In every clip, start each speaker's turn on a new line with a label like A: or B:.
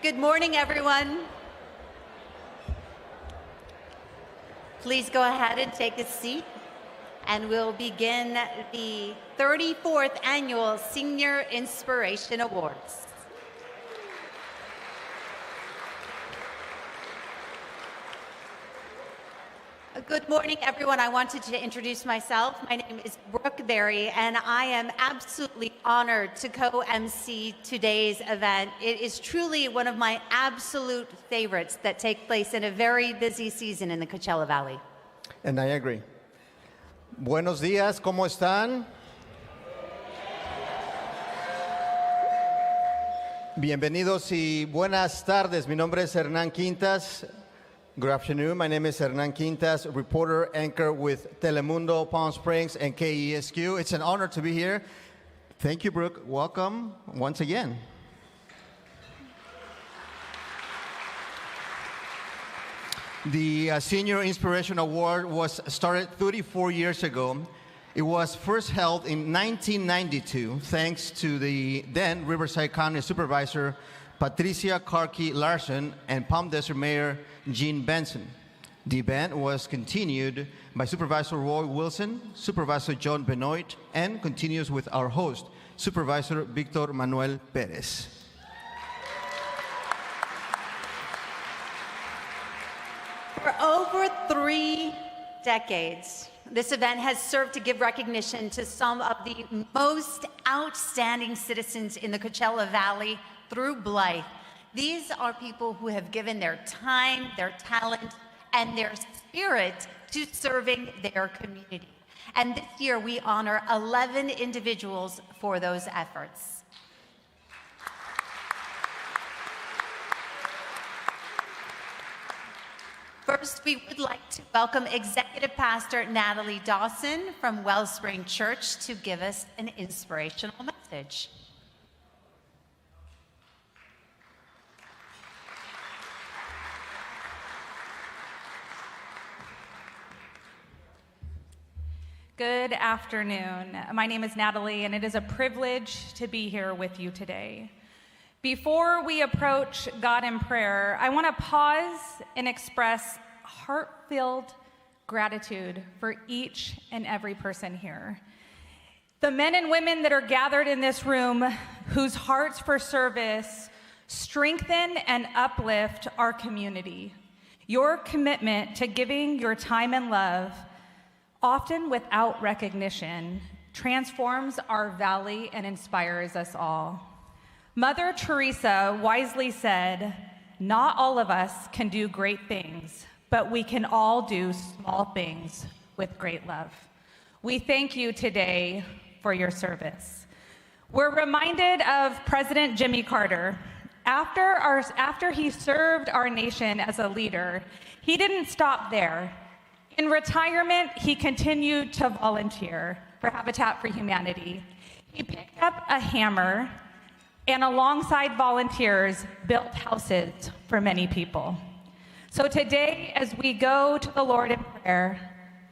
A: Good morning, everyone. Please go ahead and take a seat, and we'll begin the 34th Annual Senior Inspiration Awards. Good morning, everyone. I wanted to introduce myself. My name is Brooke Berry, and I am absolutely honored to co-MC today's event. It is truly one of my absolute favorites that take place in a very busy season in the Coachella Valley.
B: And I agree. Buenos días, ¿cómo están? Bienvenidos y buenas tardes. Mi nombre es Hernán Quintas. Good afternoon. My name is Hernán Quintas, reporter, anchor with Telemundo, Palm Springs, and KESQ. It's an honor to be here. Thank you, Brooke. Welcome once again. The Senior Inspiration Award was started 34 years ago. It was first held in 1992, thanks to the then Riverside County Supervisor Patricia Karki Larson and Palm Desert Mayor Gene Benson. The event was continued by Supervisor Roy Wilson, Supervisor John Benoit, and continues with our host, Supervisor Victor Manuel Perez.
A: For over 3 decades, this event has served to give recognition to some of the most outstanding citizens in the Coachella Valley through Blythe. These are people who have given their time, their talent, and their spirit to serving their community. And this year we honor 11 individuals for those efforts. First, we would like to welcome Executive Pastor Natalie Dawson from Wellspring Church to give us an inspirational message.
C: Good afternoon. My name is Natalie, and it is a privilege to be here with you today. Before we approach God in prayer, I want to pause and express heartfelt gratitude for each and every person here. The men and women that are gathered in this room whose hearts for service strengthen and uplift our community. Your commitment to giving your time and love, often without recognition, transforms our valley and inspires us all. Mother Teresa wisely said, "Not all of us can do great things, but we can all do small things with great love." We thank you today for your service. We're reminded of President Jimmy Carter. After he served our nation as a leader, he didn't stop there. In retirement, he continued to volunteer for Habitat for Humanity. He picked up a hammer and alongside volunteers built houses for many people. So today, as we go to the Lord in prayer,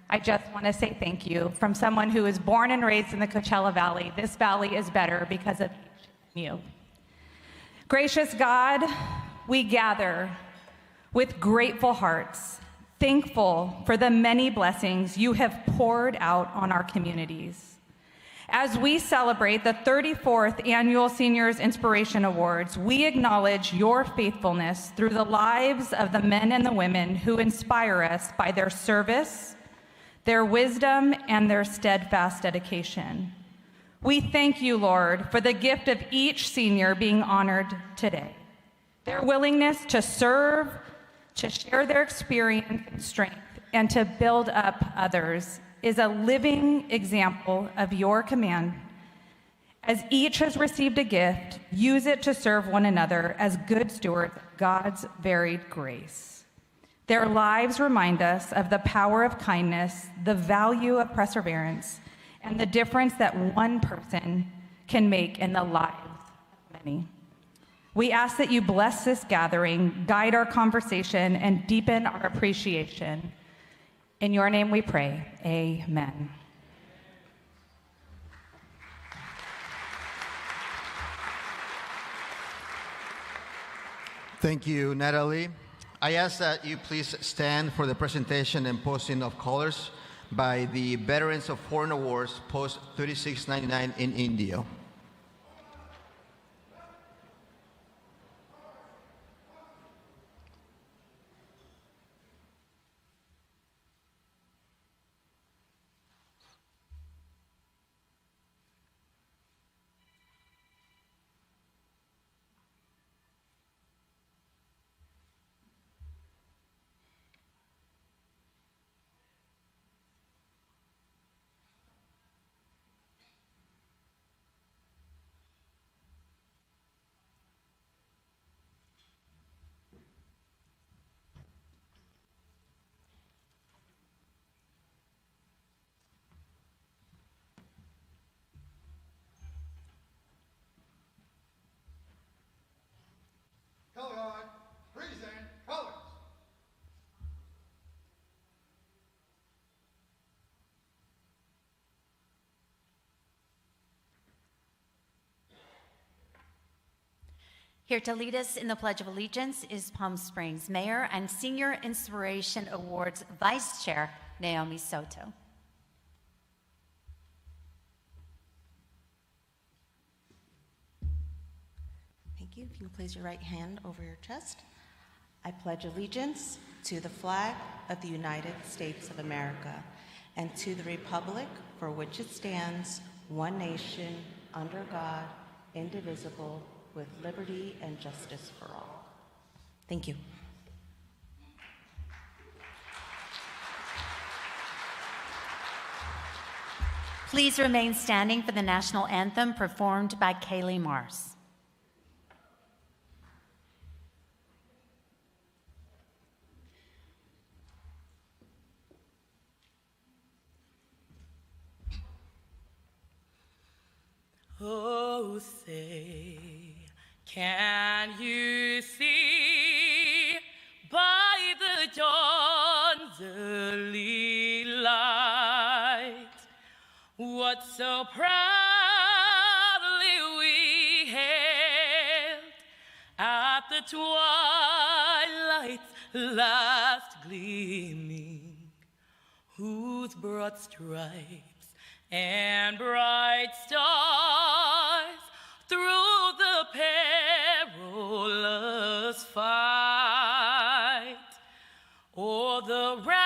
C: I just want to say thank you from someone who is born and raised in the Coachella Valley. This valley is better because of you. Gracious God, we gather with grateful hearts, thankful for the many blessings you have poured out on our communities. As we celebrate the 34th Annual Seniors Inspiration Awards, we acknowledge your faithfulness through the lives of the men and the women who inspire us by their service, their wisdom, and their steadfast dedication. We thank you, Lord, for the gift of each senior being honored today. Their willingness to serve, to share their experience and strength, and to build up others is a living example of your command. As each has received a gift, use it to serve one another as good stewards of God's varied grace. Their lives remind us of the power of kindness, the value of perseverance, and the difference that one person can make in the lives of many. We ask that you bless this gathering, guide our conversation, and deepen our appreciation. In your name we pray, amen.
B: Thank you, Natalie. I ask that you please stand for the presentation and posting of colors by the Veterans of Foreign Awards Post 3699 in India.
D: Color on, present colors.
A: Here to lead us in the Pledge of Allegiance is Palm Springs Mayor and Senior Inspiration Awards Vice Chair, Naomi Soto.
E: Thank you. If you would place your right hand over your chest. I pledge allegiance to the flag of the United States of America and to the republic for which it stands, one nation, under God, indivisible, with liberty and justice for all. Thank you.
A: Please remain standing for the national anthem performed by Kaylee Mars.
F: Oh, say, can you see by the dawn's early light what so proudly we hailed at the twilight's last gleaming, whose broad stripes and bright stars through the perilous fight o'er the ramparts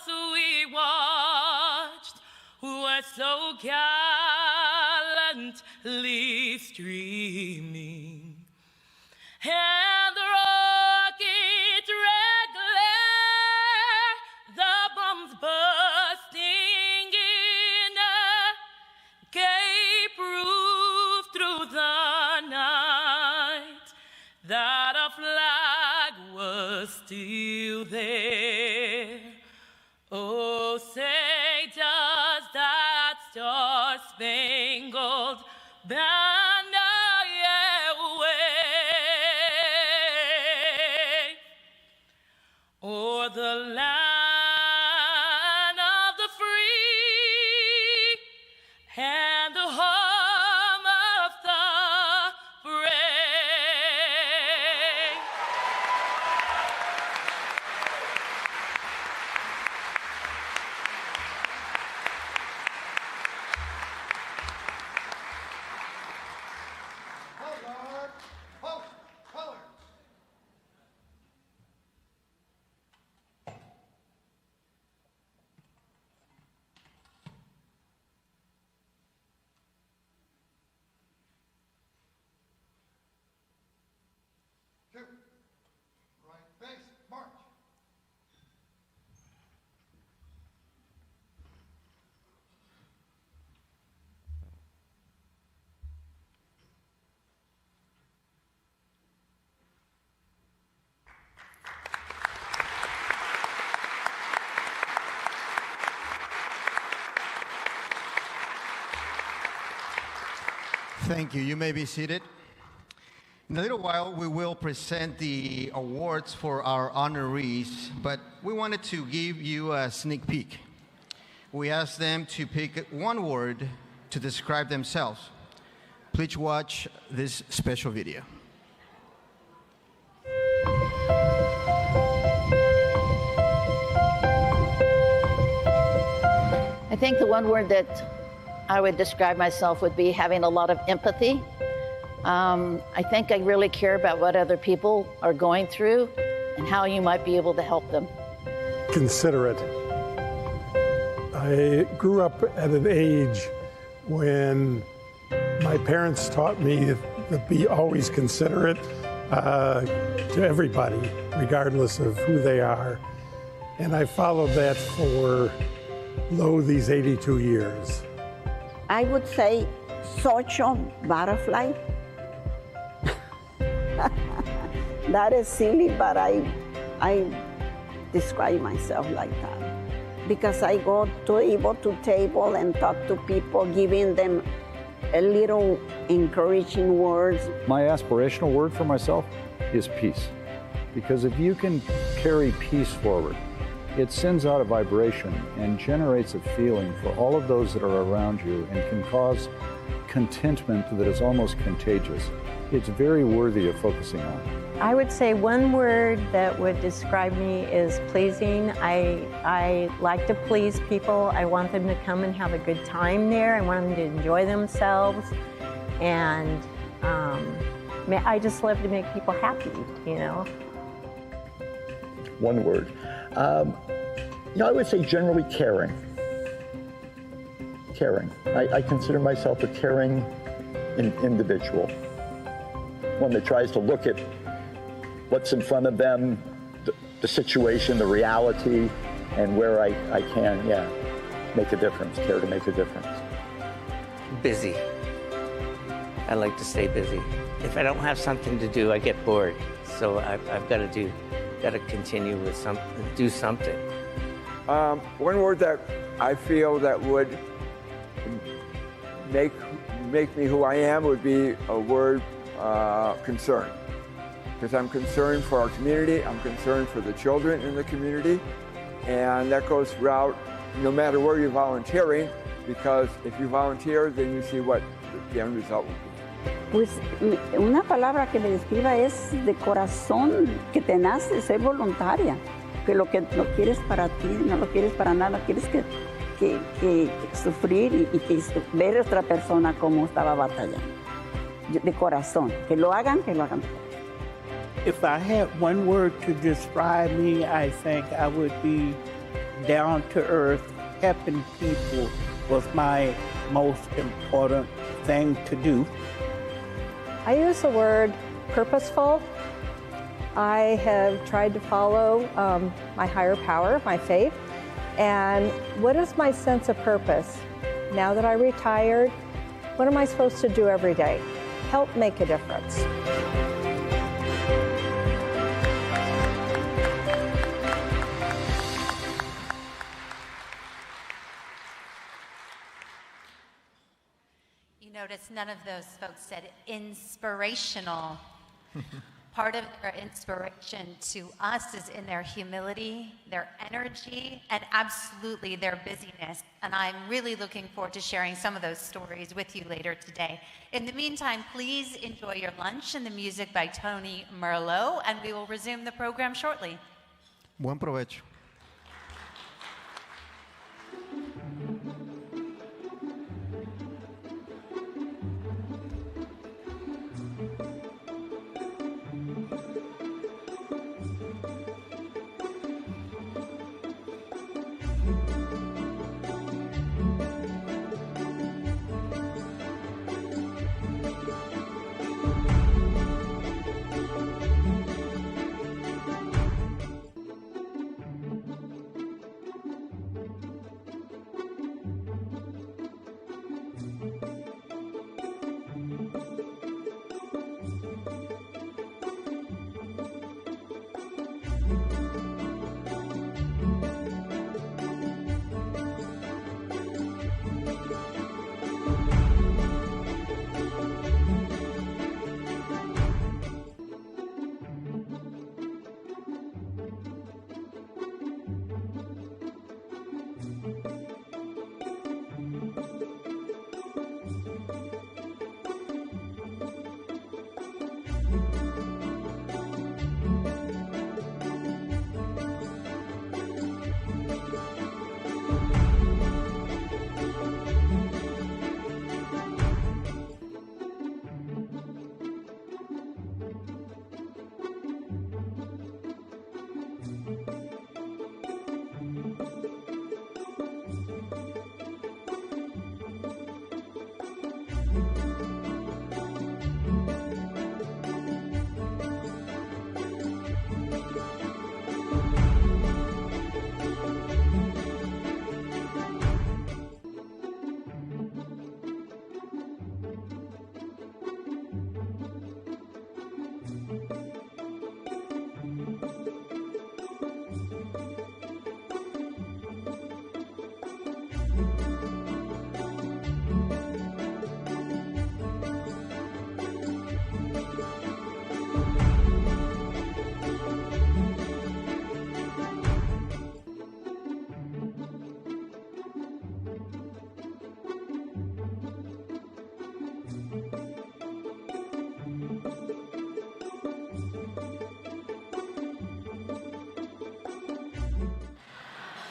F: we watched were so gallantly streaming, and the rocket's red glare, the bombs bursting in, gave proof through the night that a flag was still there. Oh, say does that star-spangled banner yet wave o'er the land of the free and the home of the brave?
D: Color, post colors. Two, right face, march.
B: Thank you. You may be seated. In a little while, we will present the awards for our honorees, but we wanted to give you a sneak peek. We asked them to pick one word to describe themselves. Please watch this special video.
G: I think the one word that I would describe myself would be having a lot of empathy. I think I really care about what other people are going through and how you might be able to help them.
H: Considerate. I grew up at an age when my parents taught me to be always considerate to everybody, regardless of who they are. And I followed that for, these 82 years.
I: I would say social butterfly. That is silly, but I describe myself like that. Because I go to table and talk to people, giving them a little encouraging words.
J: My aspirational word for myself is peace. Because if you can carry peace forward, it sends out a vibration and generates a feeling for all of those that are around you and can cause contentment that is almost contagious. It's very worthy of focusing on.
K: I would say one word that would describe me is pleasing. I like to please people. I want them to come and have a good time there. I want them to enjoy themselves. And I just love to make people happy, you know.
L: One word. I would say generally caring. Caring. I consider myself a caring individual. One that tries to look at what's in front of them, the situation, the reality, and where I can, make a difference, care to make a difference.
M: Busy. I like to stay busy. If I don't have something to do, I get bored. So I've got to continue with do something.
N: One word that I feel that would make me who I am would be a word, concern. Because I'm concerned for our community, I'm concerned for the children in the community, and that goes throughout no matter where you're volunteering, because if you volunteer, then you see what the end result will be.
I: Pues una palabra que me describa es de corazón, que te nace ser voluntaria, que lo quieres para ti, no lo quieres para nada, quieres que sufrir y que ver a otra persona como estaba batallando. De corazón, que lo hagan.
O: If I had one word to describe me, I think I would be down to earth, helping people was my most important thing to do.
K: I use the word purposeful. I have tried to follow my higher power, my faith. And what is my sense of purpose? Now that I retired, what am I supposed to do every day? Help make a difference.
A: You notice none of those folks said inspirational. Part of their inspiration to us is in their humility, their energy, and absolutely their busyness. And I'm really looking forward to sharing some of those stories with you later today. In the meantime, please enjoy your lunch and the music by Tony Merlot, and we will resume the program shortly.
B: Buen provecho.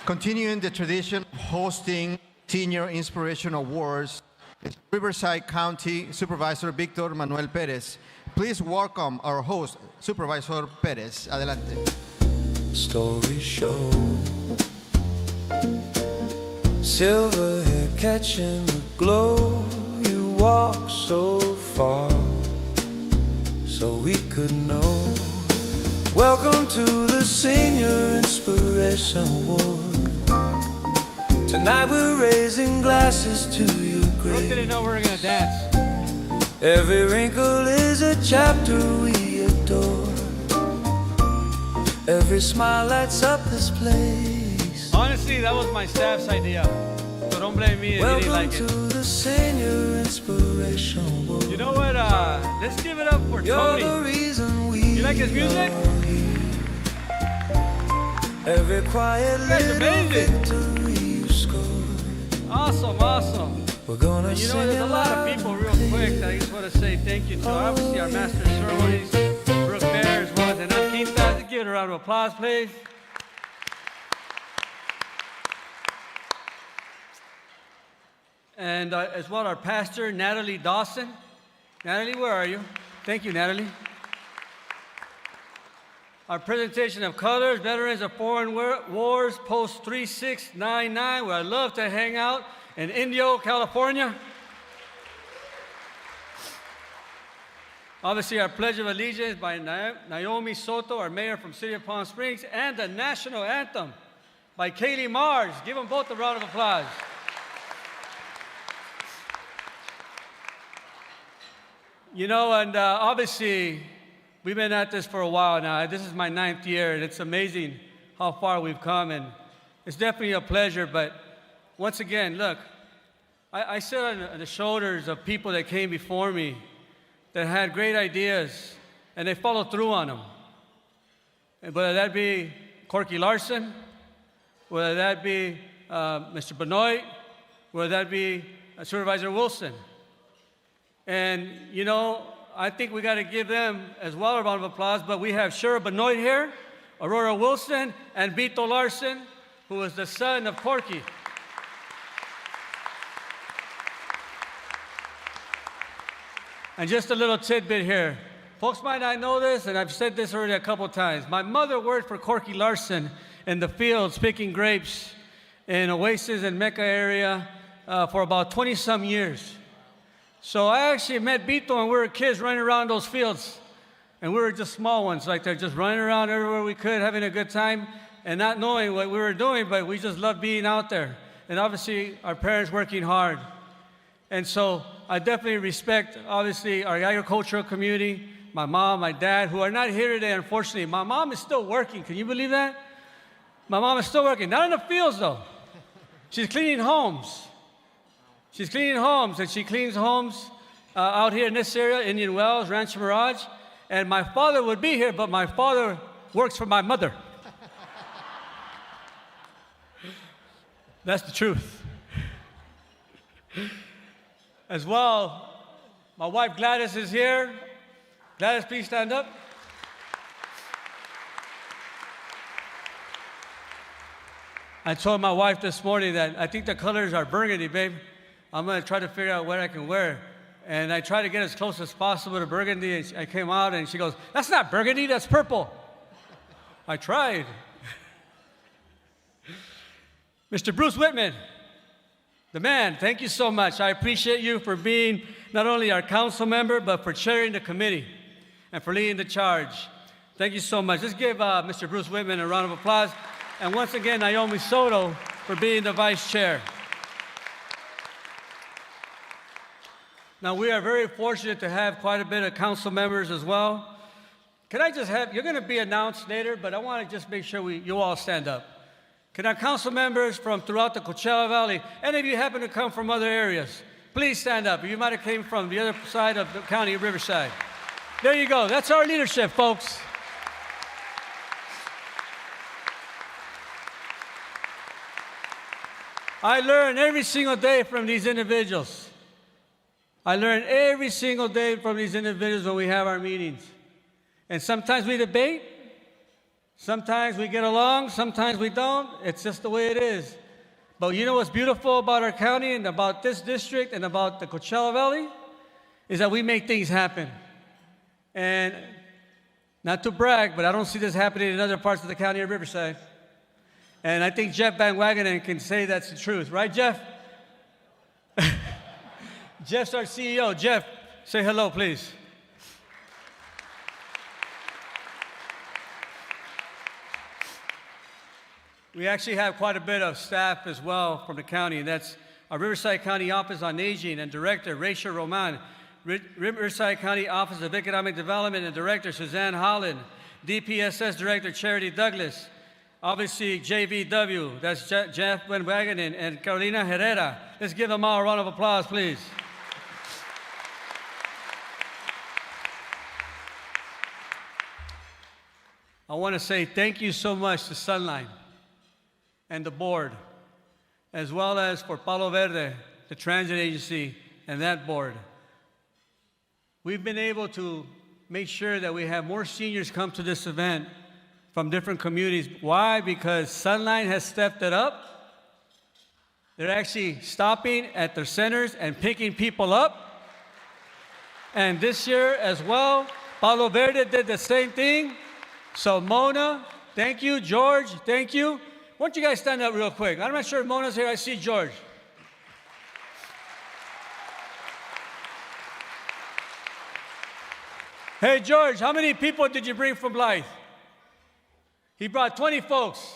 B: Continuing the tradition of hosting Senior Inspiration Awards, Riverside County Supervisor Victor Manuel Perez. Please welcome our host, Supervisor Perez. Adelante.
P: Stories show silver hair catching the glow. You walk so far so we could know. Welcome to the Senior Inspiration Award. Tonight we're raising glasses to your grave.
Q: Didn't know we were gonna dance.
P: Every wrinkle is a chapter we adore. Every smile lights up this place.
Q: Honestly, that was my staff's idea. So don't blame me if you didn't like it.
P: Welcome to the Senior Inspiration Award.
Q: You know what? Let's give it up for
P: You're
Q: Tony.
P: the reason we
Q: You like his music?
P: Every quiet
Q: That's
P: little
Q: amazing.
P: victory you scored.
Q: Awesome, awesome.
P: We're gonna
Q: And you know,
P: sing
Q: there's a
P: it
Q: lot of
P: loud
Q: people real quick that I just want to say thank you to. Obviously, our Master of Ceremonies, Brooke Bear, as well as Enan Quintas. Let's give it a round of applause, please. And as well, our pastor, Natalie Dawson. Natalie, where are you? Thank you, Natalie. Our presentation of colors, veterans of foreign wars, post 3699, where I love to hang out in Indio, California. Obviously, our Pledge of Allegiance by Naomi Soto, our mayor from City of Palm Springs, and the national anthem by Kaylee Mars. Give them both a round of applause. You know, and obviously, we've been at this for a while now. This is my 9th year, and it's amazing how far we've come, and it's definitely a pleasure. But once again, look, I sit on the shoulders of people that came before me that had great ideas, and they followed through on them. And whether that be Corky Larson, whether that be Mr. Benoit, whether that be Supervisor Wilson. And, you know, I think we got to give them as well a round of applause, but we have Sheriff Benoit here, Aurora Wilson, and Vito Larson, who was the son of Corky. And just a little tidbit here. Folks might not know this, and I've said this already a couple times. My mother worked for Corky Larson in the fields picking grapes in Oasis and Mecca area for about 20-some years. So I actually met Vito when we were kids running around those fields. And we were just small ones, like they're just running around everywhere we could, having a good time, and not knowing what we were doing, but we just loved being out there. And obviously, our parents working hard. And so I definitely respect, obviously, our agricultural community, my mom, my dad, who are not here today, unfortunately. My mom is still working. Can you believe that? My mom is still working. Not in the fields, though. She's cleaning homes. She's cleaning homes, and she cleans homes out here in this area, Indian Wells, Rancho Mirage. And my father would be here, but my father works for my mother. That's the truth. As well, my wife Gladys is here. Gladys, please stand up. I told my wife this morning that I think the colors are burgundy, babe. I'm going to try to figure out what I can wear. And I try to get as close as possible to burgundy. And I came out and she goes, "That's not burgundy, that's purple." I tried. Mr. Bruce Whitman, the man, thank you so much. I appreciate you for being not only our council member, but for chairing the committee and for leading the charge. Thank you so much. Let's give Mr. Bruce Whitman a round of applause. And once again, Naomi Soto for being the vice chair. Now, we are very fortunate to have quite a bit of council members as well. Can I just have, you're going to be announced later, but I want to just make sure you all stand up. Can our council members from throughout the Coachella Valley, any of you happen to come from other areas, please stand up. You might have came from the other side of the county of Riverside. There you go. That's our leadership, folks. I learn every single day from these individuals. I learn every single day from these individuals when we have our meetings. And sometimes we debate, Sometimes we get along, sometimes we don't. It's just the way it is. But you know what's beautiful about our county and about this district and about the Coachella Valley? Is that we make things happen. And not to brag, but I don't see this happening in other parts of the county of Riverside. And I think Jeff Van Wagenen can say that's the truth. Right, Jeff? Jeff's our CEO. Jeff, say hello, please. We actually have quite a bit of staff as well from the county, and that's our Riverside County Office on Aging and Director Rachel Roman, Riverside County Office of Economic Development and Director Suzanne Holland, DPSS Director Charity Douglas, obviously JVW, that's Jeff Van Wagenen and Carolina Herrera. Let's give them all a round of applause, please. I want to say thank you so much to Sunline and the board, as well as for Palo Verde, the transit agency, and that board. We've been able to make sure that we have more seniors come to this event from different communities. Why? Because Sunline has stepped it up. They're actually stopping at their centers and picking people up. And this year as well, Palo Verde did the same thing. So Mona, thank you. George, thank you. Why don't you guys stand up real quick? I'm not sure if Mona's here. I see George. Hey, George, how many people did you bring from Blythe? He brought 20 folks,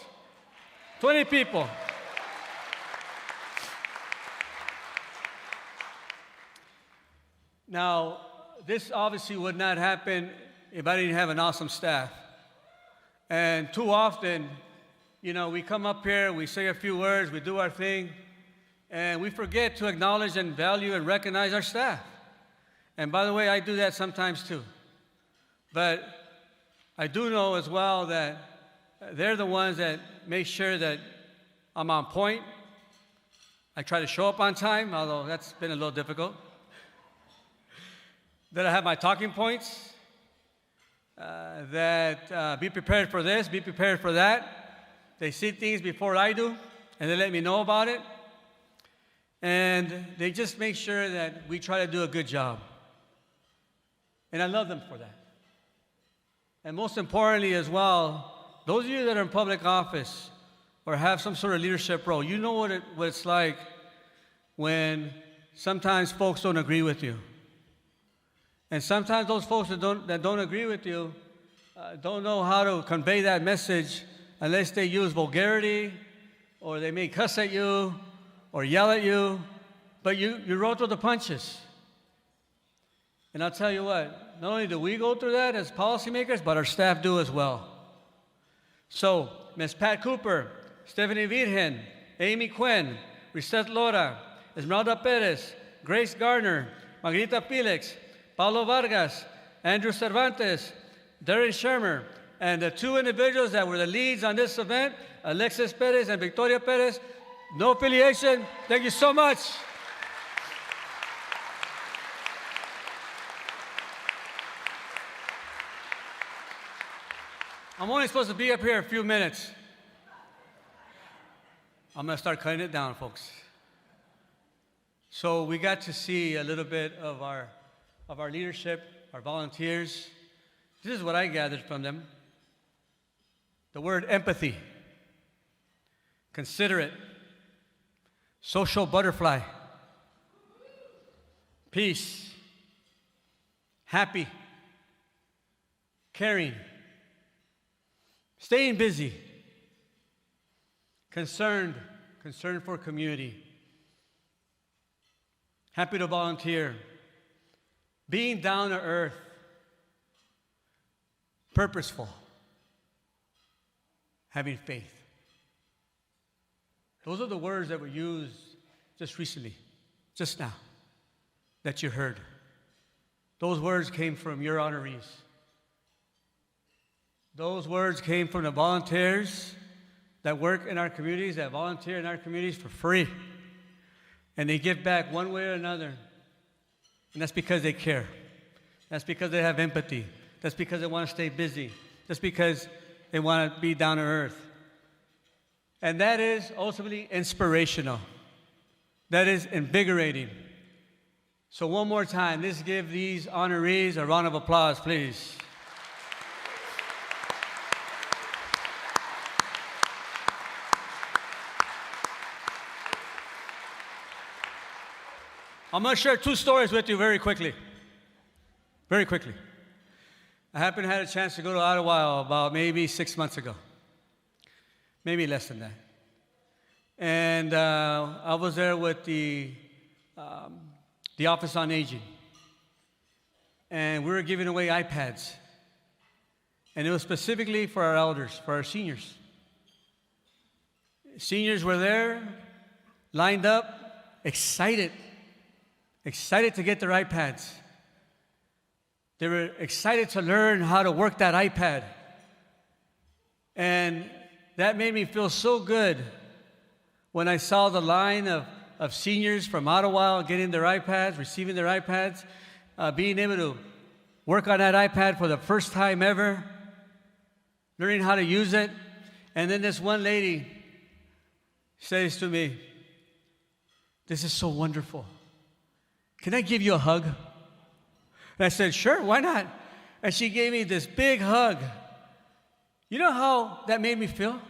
Q: 20 people. Now, this obviously would not happen if I didn't have an awesome staff. And too often, you know, we come up here, we say a few words, we do our thing, and we forget to acknowledge and value and recognize our staff. And by the way, I do that sometimes too. But I do know as well that they're the ones that make sure that I'm on point. I try to show up on time, although that's been a little difficult. That I have my talking points, that be prepared for this, be prepared for that. They see things before I do, and they let me know about it. And they just make sure that we try to do a good job. And I love them for that. And most importantly as well, those of you that are in public office or have some sort of leadership role, you know what it's like when sometimes folks don't agree with you. And sometimes those folks that don't agree with you don't know how to convey that message unless they use vulgarity or they may cuss at you or yell at you, but you roll through the punches. And I'll tell you what, not only do we go through that as policymakers, but our staff do as well. So, Ms. Pat Cooper, Stephanie Virgen, Amy Quinn, Reset Lora, Esmeralda Perez, Grace Garner, Margarita Felix, Paulo Vargas, Andrew Cervantes, Darren Shermer, and the two individuals that were the leads on this event, Alexis Perez and Victoria Perez, no affiliation. Thank you so much. I'm only supposed to be up here a few minutes. I'm going to start cutting it down, folks. So we got to see a little bit of our leadership, our volunteers. This is what I gathered from them. The word empathy, considerate, social butterfly, peace, happy, caring, staying busy, concerned for community, happy to volunteer, being down to earth, purposeful, having faith. Those are the words that were used just recently, just now, that you heard. Those words came from your honorees. Those words came from the volunteers that work in our communities, that volunteer in our communities for free. And they give back one way or another. And that's because they care. That's because they have empathy. That's because they want to stay busy. That's because they want to be down to earth. And that is ultimately inspirational. That is invigorating. So one more time, let's give these honorees a round of applause, please. I'm going to share two stories with you very quickly. Very quickly. I happened to have a chance to go to Ottawa about maybe 6 months ago. Maybe less than that. And I was there with the Office on Aging. And we were giving away iPads. And it was specifically for our elders, for our seniors. Seniors were there, lined up, excited to get their iPads. They were excited to learn how to work that iPad. And that made me feel so good when I saw the line of seniors from Ottawa getting their iPads, receiving their iPads, being able to work on that iPad for the first time ever, learning how to use it. And then this one lady says to me, "This is so wonderful. Can I give you a hug?" And I said, "Sure, why not?" And she gave me this big hug. You know how that made me feel?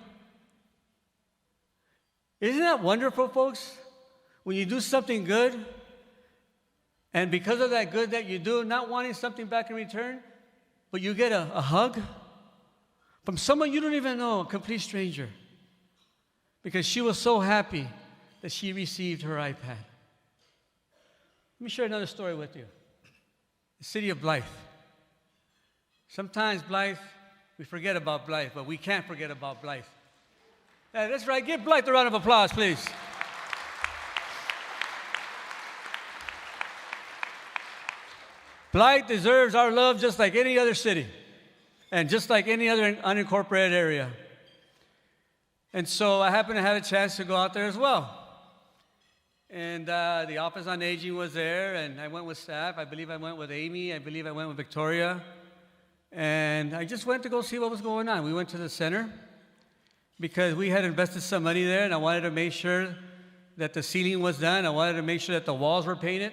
Q: Isn't that wonderful, folks? When you do something good, and because of that good that you do, not wanting something back in return, but you get a hug from someone you don't even know, a complete stranger, because she was so happy that she received her iPad. Let me share another story with you. The city of Blythe. Sometimes Blythe, we forget about Blythe, but we can't forget about Blythe. Yeah, that's right. Give Blythe a round of applause, please. Blythe deserves our love just like any other city and just like any other unincorporated area. And so I happened to have a chance to go out there as well. And the Office on Aging was there, and I went with staff. I believe I went with Amy. I believe I went with Victoria. And I just went to go see what was going on. We went to the center because we had invested some money there, and I wanted to make sure that the ceiling was done. I wanted to make sure that the walls were painted.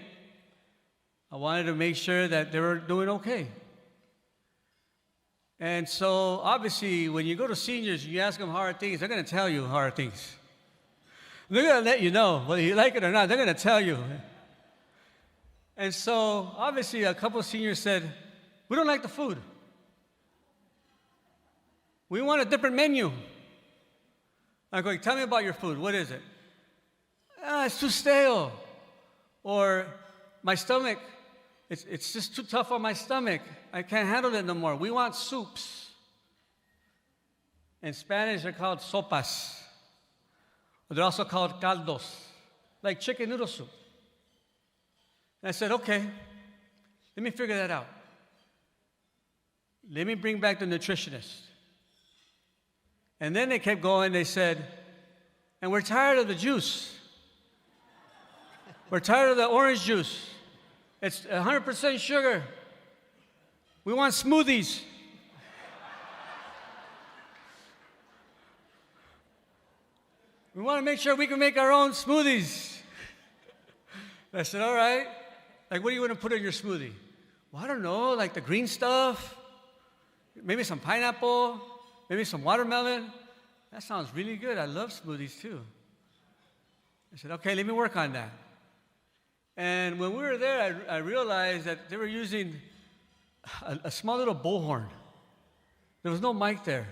Q: I wanted to make sure that they were doing okay. And so, obviously, when you go to seniors, you ask them hard things, they're going to tell you hard things. They're going to let you know, whether you like it or not, they're going to tell you. And so, obviously, a couple of seniors said, "We don't like the food. We want a different menu." I'm going, "Tell me about your food. What is it?" "It's too stale." Or, "My stomach, it's just too tough on my stomach. I can't handle it no more. We want soups." In Spanish, they're called sopas. They're also called caldos, like chicken noodle soup. And I said, "Okay, let me figure that out. Let me bring back the nutritionist." And then they kept going. They said, "And we're tired of the juice. We're tired of the orange juice. It's 100% sugar. We want smoothies." "We want to make sure we can make our own smoothies." I said, "All right. Like, what do you want to put in your smoothie?" "Well, I don't know, like the green stuff, maybe some pineapple, maybe some watermelon." "That sounds really good. I love smoothies too." I said, "Okay, let me work on that." And when we were there, I realized that they were using a small little bullhorn. There was no mic there.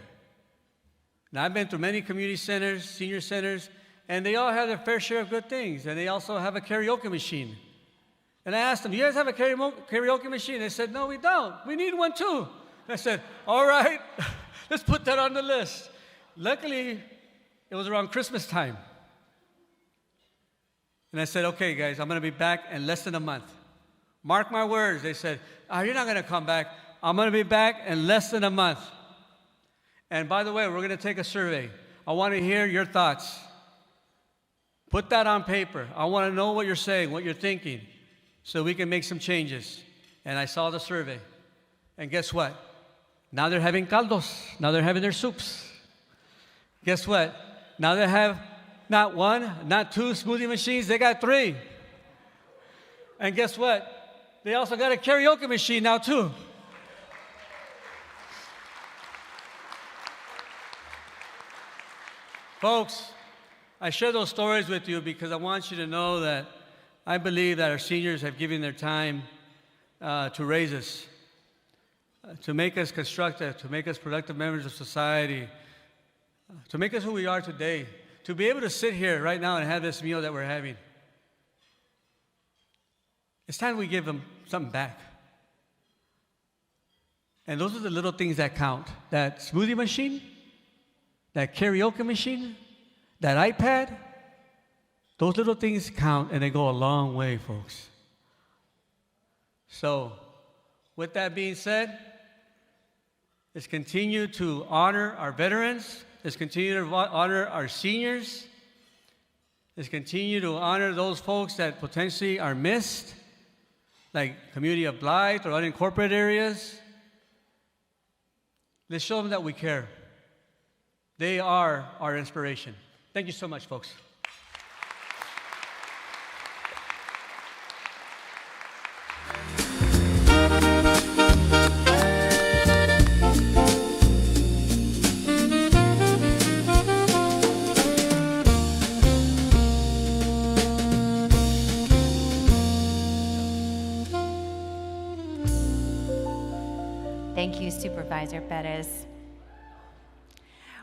Q: Now, I've been through many community centers, senior centers, and they all have their fair share of good things. And they also have a karaoke machine. And I asked them, "Do you guys have a karaoke machine?" They said, "No, we don't. We need one too." And I said, "All right, let's put that on the list." Luckily, it was around Christmas time. And I said, "Okay, guys, I'm going to be back in less than a month. Mark my words." They said, "Oh, you're not going to come back. I'm going to be back in less than a month. And by the way, we're going to take a survey. I want to hear your thoughts. Put that on paper. I want to know what you're saying, what you're thinking, so we can make some changes." And I saw the survey. And guess what? Now they're having caldos. Now they're having their soups. Guess what? Now they have not one, not two smoothie machines, they got 3. And guess what? They also got a karaoke machine now too. Folks, I share those stories with you because I want you to know that I believe that our seniors have given their time to raise us, to make us constructive, to make us productive members of society, to make us who we are today, to be able to sit here right now and have this meal that we're having. It's time we give them something back. And those are the little things that count. That smoothie machine, that karaoke machine, that iPad, those little things count and they go a long way, folks. So, with that being said, let's continue to honor our veterans. Let's continue to honor our seniors. Let's continue to honor those folks that potentially are missed, like community of blight or unincorporated areas. Let's show them that we care. They are our inspiration. Thank you so much, folks.
A: Thank you, Supervisor Perez.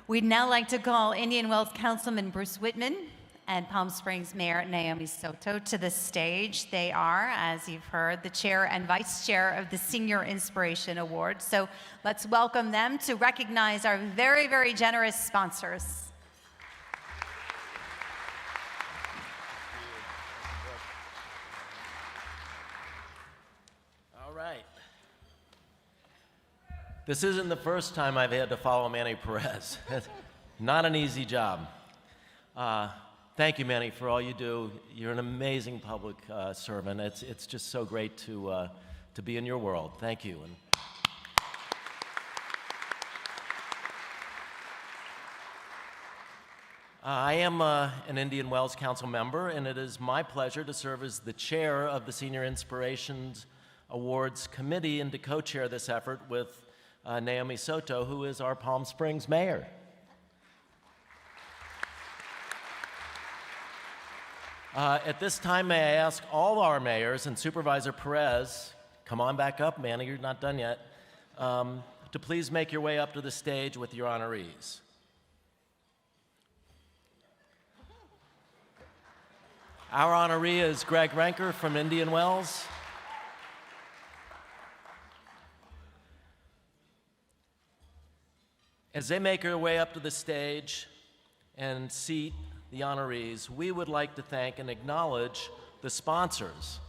A: We'd now like to call Indian Wells Councilman Bruce Whitman and Palm Springs Mayor Naomi Soto to the stage. They are, as you've heard, the chair and vice chair of the Senior Inspiration Award. So let's welcome them to recognize our very, very generous sponsors.
R: All right. This isn't the first time I've had to follow Manny Perez. Not an easy job. Thank you, Manny, for all you do. You're an amazing public servant. It's just so great to be in your world. Thank you. I am an Indian Wells Council member, and it is my pleasure to serve as the chair of the Senior Inspirations Awards Committee and to co-chair this effort with Naomi Soto, who is our Palm Springs mayor. At this time, may I ask all our mayors and Supervisor Perez, come on back up, Manny, you're not done yet, to please make your way up to the stage with your honorees. Our honoree is Greg Ranker from Indian Wells. As they make their way up to the stage and seat the honorees, we would like to thank and acknowledge the sponsors,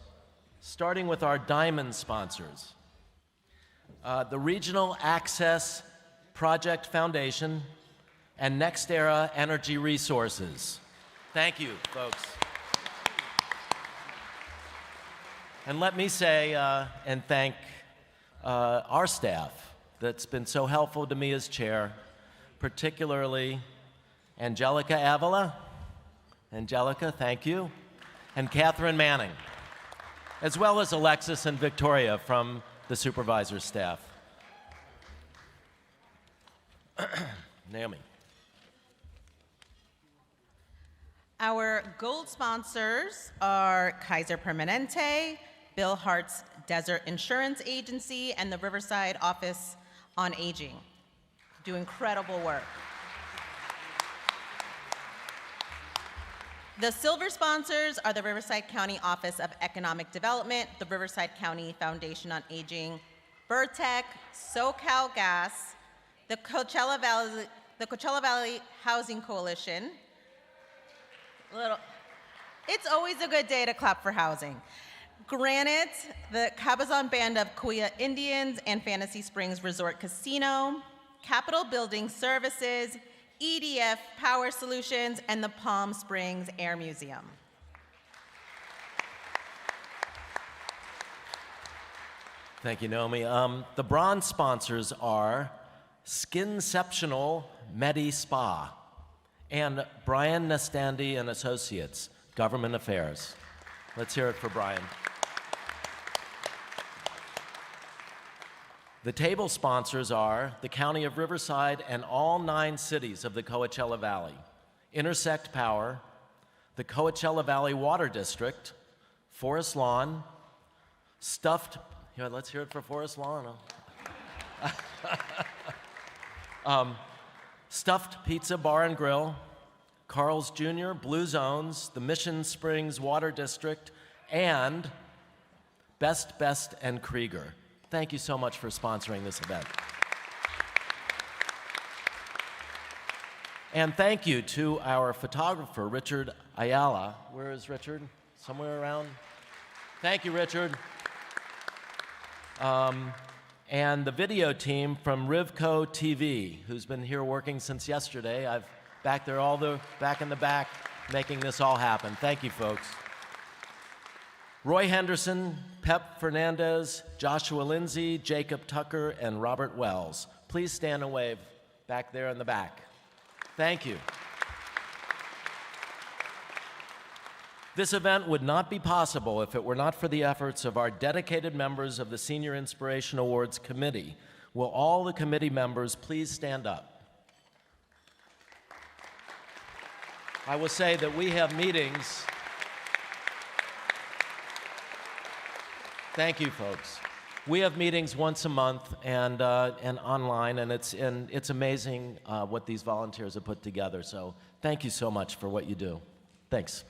R: starting with our diamond sponsors. The Regional Access Project Foundation and NextEra Energy Resources. Thank you, folks. And let me say and thank our staff that's been so helpful to me as chair, particularly Angelica Avila. Angelica, thank you. And Catherine Manning, as well as Alexis and Victoria from the supervisor staff. Naomi.
E: Our gold sponsors are Kaiser Permanente, Bill Hart's Desert Insurance Agency, and the Riverside Office on Aging. Do incredible work. The silver sponsors are the Riverside County Office of Economic Development, the Riverside County Foundation on Aging, Burtec, SoCal Gas, the Coachella Valley Housing Coalition. It's always a good day to clap for housing. Granite, the Cabazon Band of Kuya Indians, and Fantasy Springs Resort Casino, Capitol Building Services, EDF Power Solutions, and the Palm Springs Air Museum.
R: Thank you, Naomi. The bronze sponsors are Skinceptional Medi Spa and Brian Nestandi and Associates, Government Affairs. Let's hear it for Brian. The table sponsors are the County of Riverside and all 9 cities of the Coachella Valley, Intersect Power, the Coachella Valley Water District, Forest Lawn, Stuffed, here, let's hear it for Forest Lawn. Stuffed Pizza Bar and Grill, Carl's Jr., Blue Zones, the Mission Springs Water District, and Best and Krieger. Thank you so much for sponsoring this event. And thank you to our photographer, Richard Ayala. Where is Richard? Somewhere around? Thank you, Richard. And the video team from RivCo TV, who's been here working since yesterday. I've back there, back in the back, making this all happen. Thank you, folks. Roy Henderson, Pep Fernandez, Joshua Lindsay, Jacob Tucker, and Robert Wells. Please stand and wave back there in the back. Thank you. This event would not be possible if it were not for the efforts of our dedicated members of the Senior Inspiration Awards Committee. Will all the committee members please stand up? I will say that we have meetings. Thank you, folks. We have meetings once a month and online, and it's amazing what these volunteers have put together. So thank you so much for what you do. Thanks.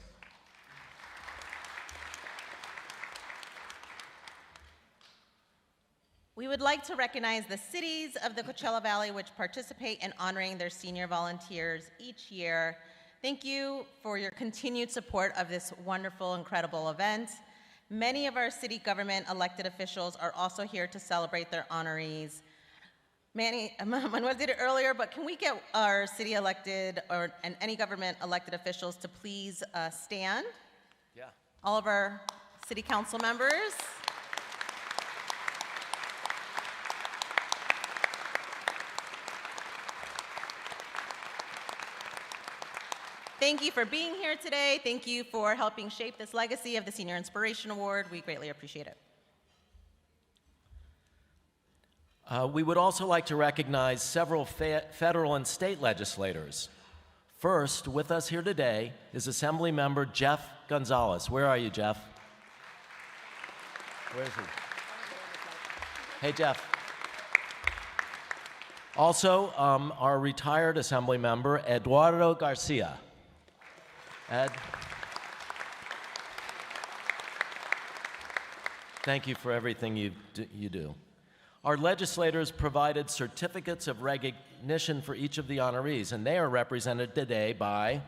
E: We would like to recognize the cities of the Coachella Valley which participate in honoring their senior volunteers each year. Thank you for your continued support of this wonderful, incredible event. Many of our city government elected officials are also here to celebrate their honorees. Manuel did it earlier, but can we get our city elected and any government elected officials to please stand?
R: Yeah.
E: All of our city council members. Thank you for being here today. Thank you for helping shape this legacy of the Senior Inspiration Award. We greatly appreciate it.
R: We would also like to recognize several federal and state legislators. First, with us here today is Assembly Member Jeff Gonzalez. Where are you, Jeff? Where is he? Hey, Jeff. Also, our retired Assembly Member, Eduardo Garcia. Ed, thank you for everything you do. Our legislators provided certificates of recognition for each of the honorees, and they are represented today by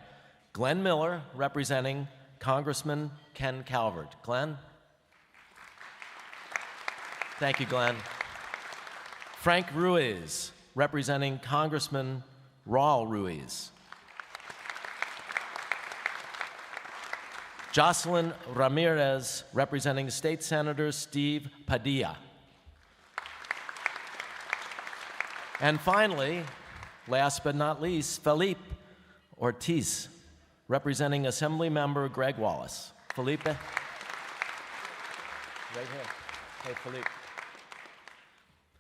R: Glenn Miller, representing Congressman Ken Calvert. Glenn? Thank you, Glenn. Frank Ruiz, representing Congressman Raul Ruiz. Jocelyn Ramirez, representing State Senator Steve Padilla. And finally, last but not least, Felipe Ortiz, representing Assembly Member Greg Wallace. Felipe? Right here. Hey, Felipe.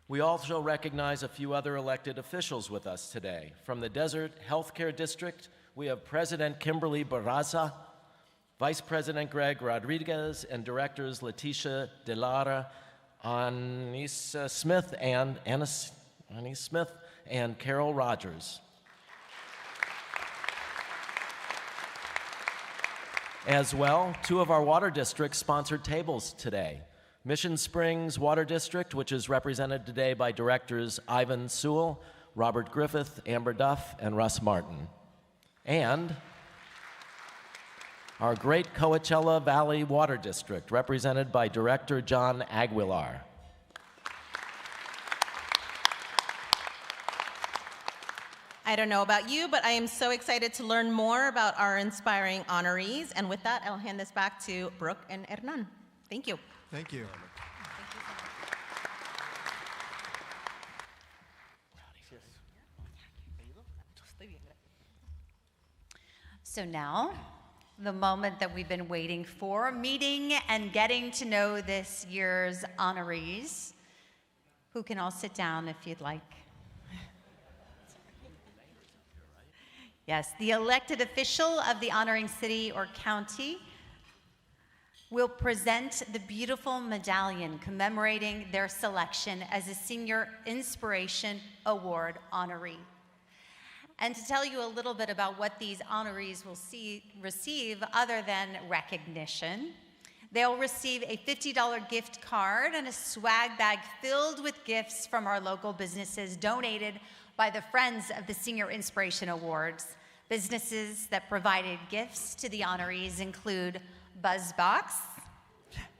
R: We also recognize a few other elected officials with us today. From the Desert Healthcare District, we have President Kimberly Barraza, Vice President Greg Rodriguez, and Directors Leticia DeLara, Anais Smith, and Carol Rogers. As well, 2 of our water districts sponsored tables today. Mission Springs Water District, which is represented today by Directors Ivan Sewell, Robert Griffith, Amber Duff, and Russ Martin. And our great Coachella Valley Water District, represented by Director John Aguilar.
E: I don't know about you, but I am so excited to learn more about our inspiring honorees. And with that, I'll hand this back to Brooke and Hernan. Thank you.
B: Thank you.
A: So now, the moment that we've been waiting for, meeting and getting to know this year's honorees, who can all sit down if you'd like. Yes, the elected official of the honoring city or county will present the beautiful medallion commemorating their selection as a Senior Inspiration Award honoree. And to tell you a little bit about what these honorees will receive other than recognition, they'll receive a $50 gift card and a swag bag filled with gifts from our local businesses donated by the Friends of the Senior Inspiration Awards. Businesses that provided gifts to the honorees include BuzzBox.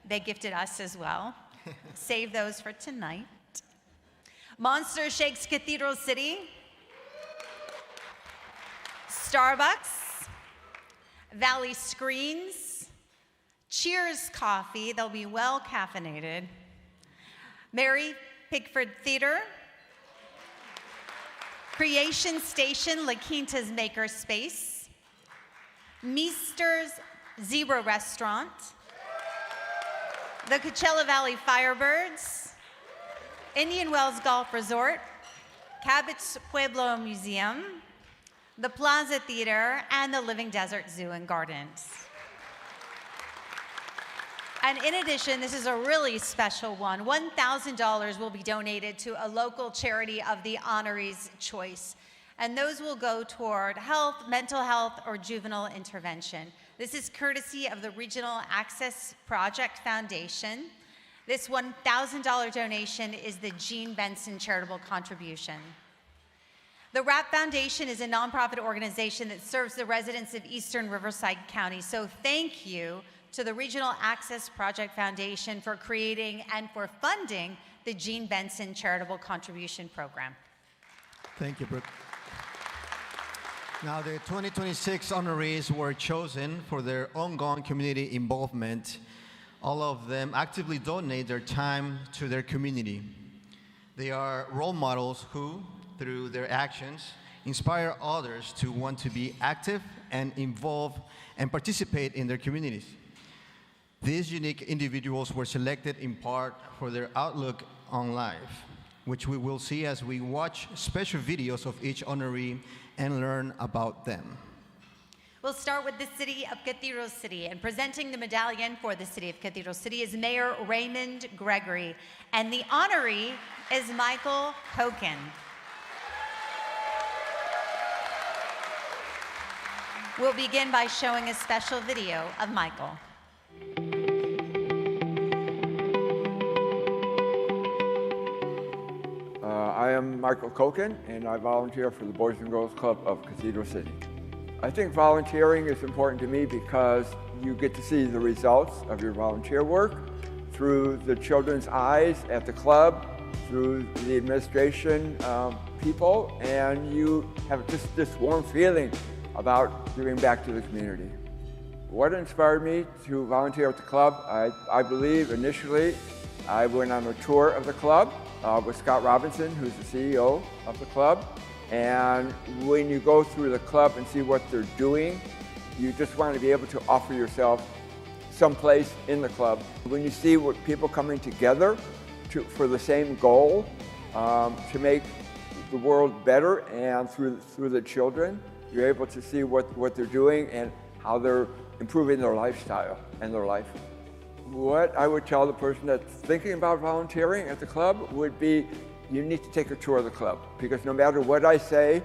A: They gifted us as well. Save those for tonight. Monster Shakes Cathedral City. Starbucks, Valley Screens, Cheers Coffee, they'll be well caffeinated, Mary Pickford Theater, Creation Station, La Quinta's Makerspace, Meester's Zebra Restaurant, the Coachella Valley Firebirds, Indian Wells Golf Resort, Cabot's Pueblo Museum, the Plaza Theater, and the Living Desert Zoo and Gardens. And in addition, this is a really special one. $1,000 will be donated to a local charity of the honorees' choice. And those will go toward health, mental health, or juvenile intervention. This is courtesy of the Regional Access Project Foundation. This $1,000 donation is the Gene Benson Charitable Contribution. The RAP Foundation is a nonprofit organization that serves the residents of Eastern Riverside County. So thank you to the Regional Access Project Foundation for creating and for funding the Gene Benson Charitable Contribution Program.
B: Thank you, Brooke. Now, the 2026 honorees were chosen for their ongoing community involvement. All of them actively donate their time to their community. They are role models who, through their actions, inspire others to want to be active and involved and participate in their communities. These unique individuals were selected in part for their outlook on life, which we will see as we watch special videos of each honoree and learn about them.
A: We'll start with the City of Cathedral City, and presenting the medallion for the City of Cathedral City is Mayor Raymond Gregory, and the honoree is Michael Hoken. We'll begin by showing a special video of Michael.
N: I am Michael Koken, and I volunteer for the Boys and Girls Club of Cathedral City. I think volunteering is important to me because you get to see the results of your volunteer work through the children's eyes at the club, through the administration people, and you have just this warm feeling about giving back to the community. What inspired me to volunteer at the club? I believe initially I went on a tour of the club with Scott Robinson, who's the CEO of the club. And when you go through the club and see what they're doing, you just want to be able to offer yourself someplace in the club. When you see what people coming together for the same goal, to make the world better, and through the children, you're able to see what they're doing and how they're improving their lifestyle and their life. What I would tell the person that's thinking about volunteering at the club would be, you need to take a tour of the club, because no matter what I say,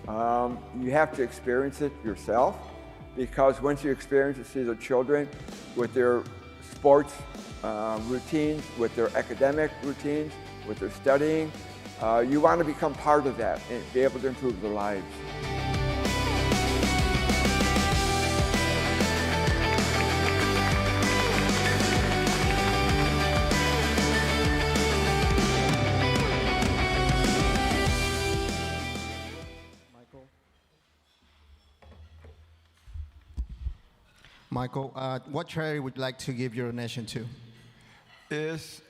N: you have to experience it yourself, because once you experience it, see the children with their sports routines, with their academic routines, with their studying, you want to become part of that and be able to improve their lives.
B: Michael, what charity would you like to give your donation to?
D: This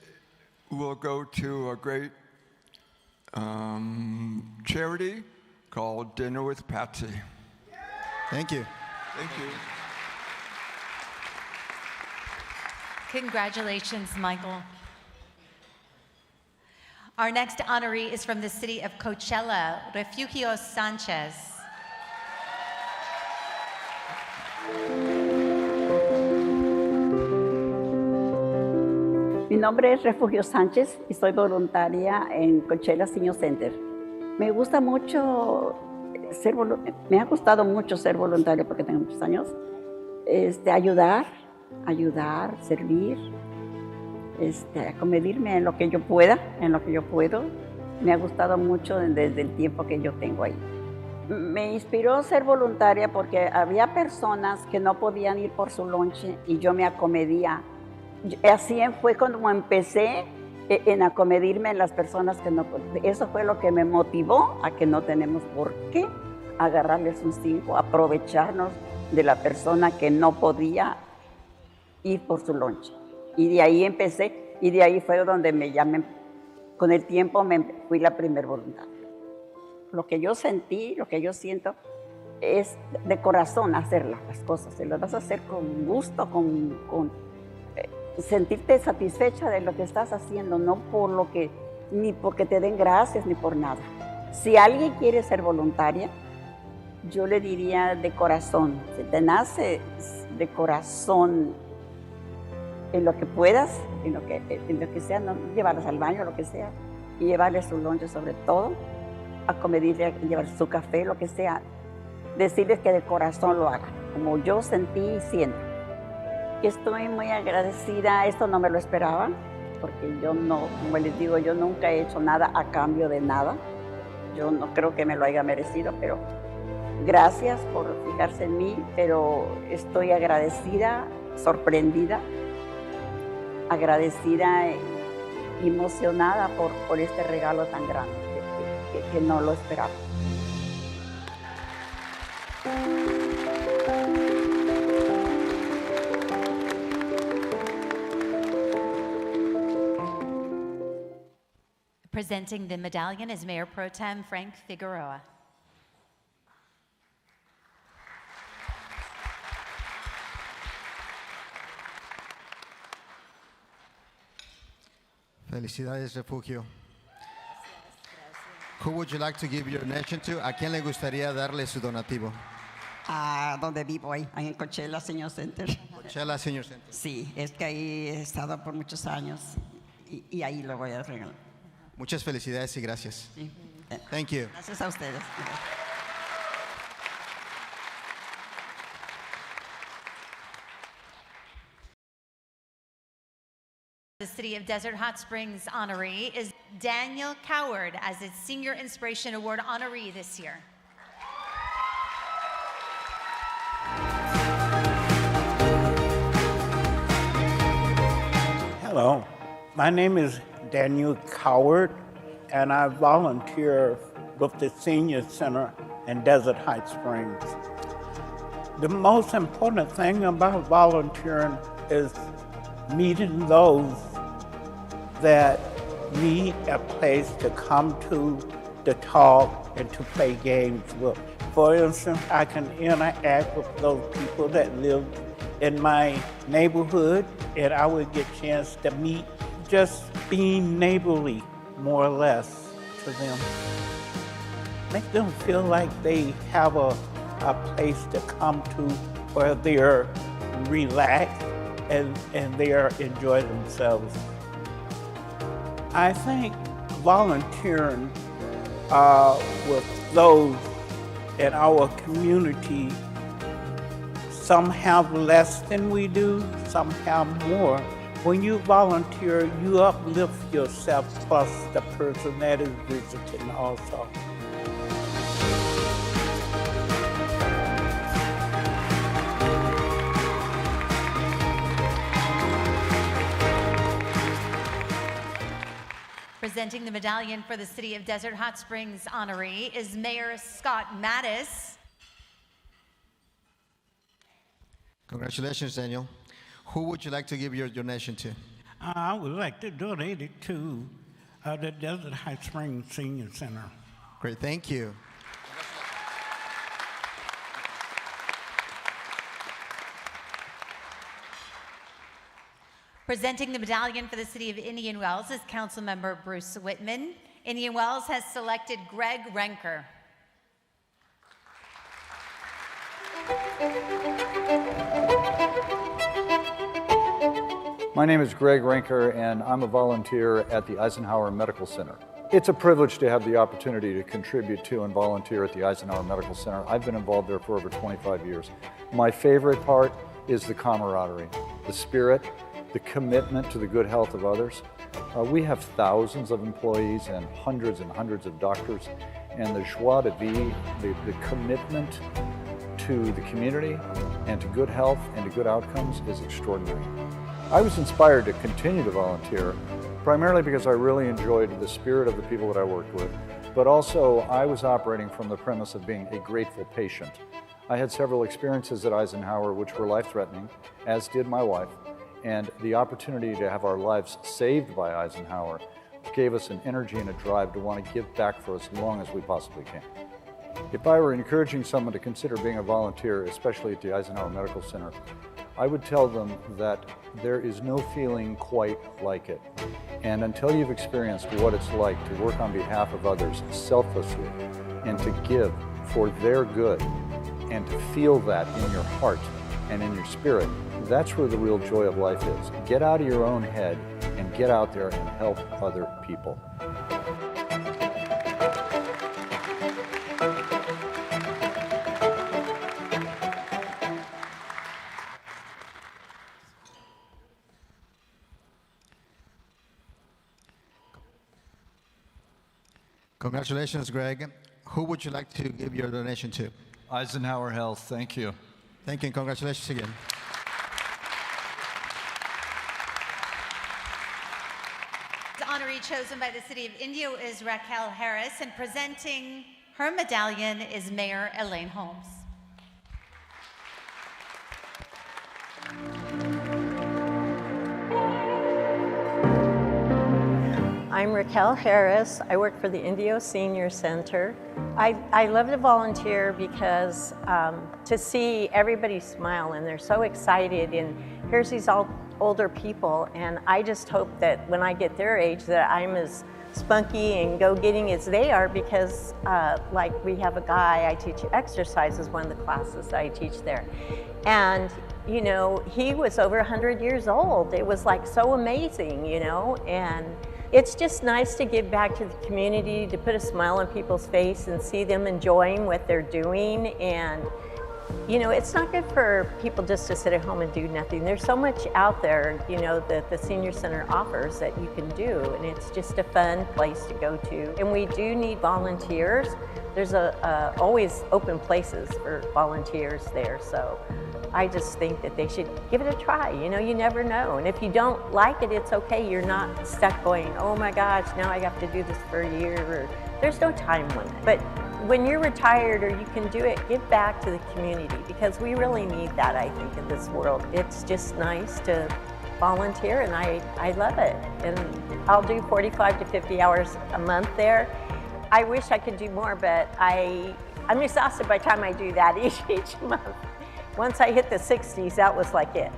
D: will go to a great charity called Dinner with Patsy.
B: Thank you.
D: Thank you.
A: Congratulations, Michael. Our next honoree is from the city of Coachella, Refugio Sanchez.
I: Mi nombre es Refugio Sánchez y soy voluntaria en Coachella Senior Center. Me gusta mucho me ha gustado mucho ser voluntaria porque tengo muchos años. Ayudar, servir, acomedirme en lo que yo pueda, en lo que yo puedo. Me ha gustado mucho desde el tiempo que yo tengo ahí. Me inspiró ser voluntaria porque había personas que no podían ir por su lonche y yo me acomedía. Así fue cuando empecé en acomedirme en las personas que no podían. Eso fue lo que me motivó a que no tenemos por qué agarrarles un 5, aprovecharnos de la persona que no podía ir por su lonche. Y de ahí empecé, y de ahí fue donde con el tiempo fui la primer voluntaria. Lo que yo sentí, lo que yo siento, es de corazón hacer las cosas. Se las vas a hacer con gusto, sentirte satisfecha de lo que estás haciendo, no por ni porque te den gracias, ni por nada. Si alguien quiere ser voluntaria, yo le diría de corazón, si te nace de corazón en lo que puedas, en lo que sea, no llevarlas al baño, lo que sea, y llevarles su lonche sobre todo, acomedirle, llevar su café, lo que sea, decirles que de corazón lo hagan, como yo sentí y siento. Estoy muy agradecida, esto no me lo esperaba, porque yo no, como les digo, yo nunca he hecho nada a cambio de nada. Yo no creo que me lo haya merecido, pero gracias por fijarse en mí, pero estoy agradecida, sorprendida, agradecida y emocionada por este regalo tan grande que no lo esperaba.
A: Presenting the medallion is Mayor Pro Tem Frank Figueroa.
B: Felicidades, Refugio. Who would you like to give your donation to? ¿A quién le gustaría darle su donativo?
S: A donde vivo ahí en Coachella Senior Center.
B: Coachella Senior Center.
S: Sí, es que ahí he estado por muchos años y ahí lo voy a regalar.
B: Muchas felicidades y gracias.
S: Sí.
B: Thank you.
S: Gracias a ustedes.
A: The City of Desert Hot Springs honoree is Daniel Coward as its Senior Inspiration Award honoree this year.
O: Hello, my name is Daniel Coward, and I volunteer with the Senior Center in Desert Hot Springs. The most important thing about volunteering is meeting those that need a place to come to talk and to play games with. For instance, I can interact with those people that live in my neighborhood, and I would get a chance to meet, just being neighborly, more or less, to them. Make them feel like they have a place to come to where they're relaxed and they are enjoying themselves. I think volunteering with those in our community, some have less than we do, some have more. When you volunteer, you uplift yourself plus the person that is visiting also.
A: Presenting the medallion for the City of Desert Hot Springs honoree is Mayor Scott Mattis.
B: Congratulations, Daniel. Who would you like to give your donation to?
O: I would like to donate it to the Desert Hot Springs Senior Center.
B: Great, thank you.
A: Presenting the medallion for the City of Indian Wells is Councilmember Bruce Whitman. Indian Wells has selected Greg Renker.
J: My name is Greg Renker, and I'm a volunteer at the Eisenhower Medical Center. It's a privilege to have the opportunity to contribute to and volunteer at the Eisenhower Medical Center. I've been involved there for over 25 years. My favorite part is the camaraderie, the spirit, the commitment to the good health of others. We have thousands of employees and hundreds of doctors, and the joie de vivre, the commitment to the community and to good health and to good outcomes is extraordinary. I was inspired to continue to volunteer primarily because I really enjoyed the spirit of the people that I worked with, but also I was operating from the premise of being a grateful patient. I had several experiences at Eisenhower which were life-threatening, as did my wife, and the opportunity to have our lives saved by Eisenhower gave us an energy and a drive to want to give back for as long as we possibly can. If I were encouraging someone to consider being a volunteer, especially at the Eisenhower Medical Center, I would tell them that there is no feeling quite like it. And until you've experienced what it's like to work on behalf of others selflessly and to give for their good and to feel that in your heart and in your spirit, that's where the real joy of life is. Get out of your own head and get out there and help other people.
B: Congratulations, Greg. Who would you like to give your donation to?
T: Eisenhower Health, thank you.
B: Thank you, and congratulations again.
A: The honoree chosen by the City of Indio is Raquel Harris, and presenting her medallion is Mayor Elaine Holmes.
U: I'm Raquel Harris. I work for the Indio Senior Center. I love to volunteer because to see everybody smile and they're so excited, and here's these older people, and I just hope that when I get their age that I'm as spunky and go-getting as they are, because like we have a guy, I teach exercise is one of the classes that I teach there. And you know, he was over 100 years old. It was like so amazing, you know, and it's just nice to give back to the community, to put a smile on people's face and see them enjoying what they're doing. And you know, it's not good for people just to sit at home and do nothing. There's so much out there, you know, that the Senior Center offers that you can do, and it's just a fun place to go to. And we do need volunteers. There's always open places for volunteers there, so I just think that they should give it a try. You know, you never know. And if you don't like it, it's okay. You're not stuck going, oh my gosh, now I have to do this for a year. Or, there's no time limit. But when you're retired or you can do it, give back to the community, because we really need that, I think, in this world. It's just nice to volunteer, and I love it. And I'll do 45 to 50 hours a month there. I wish I could do more, but I'm exhausted by the time I do that each month. Once I hit the 60s, that was like it.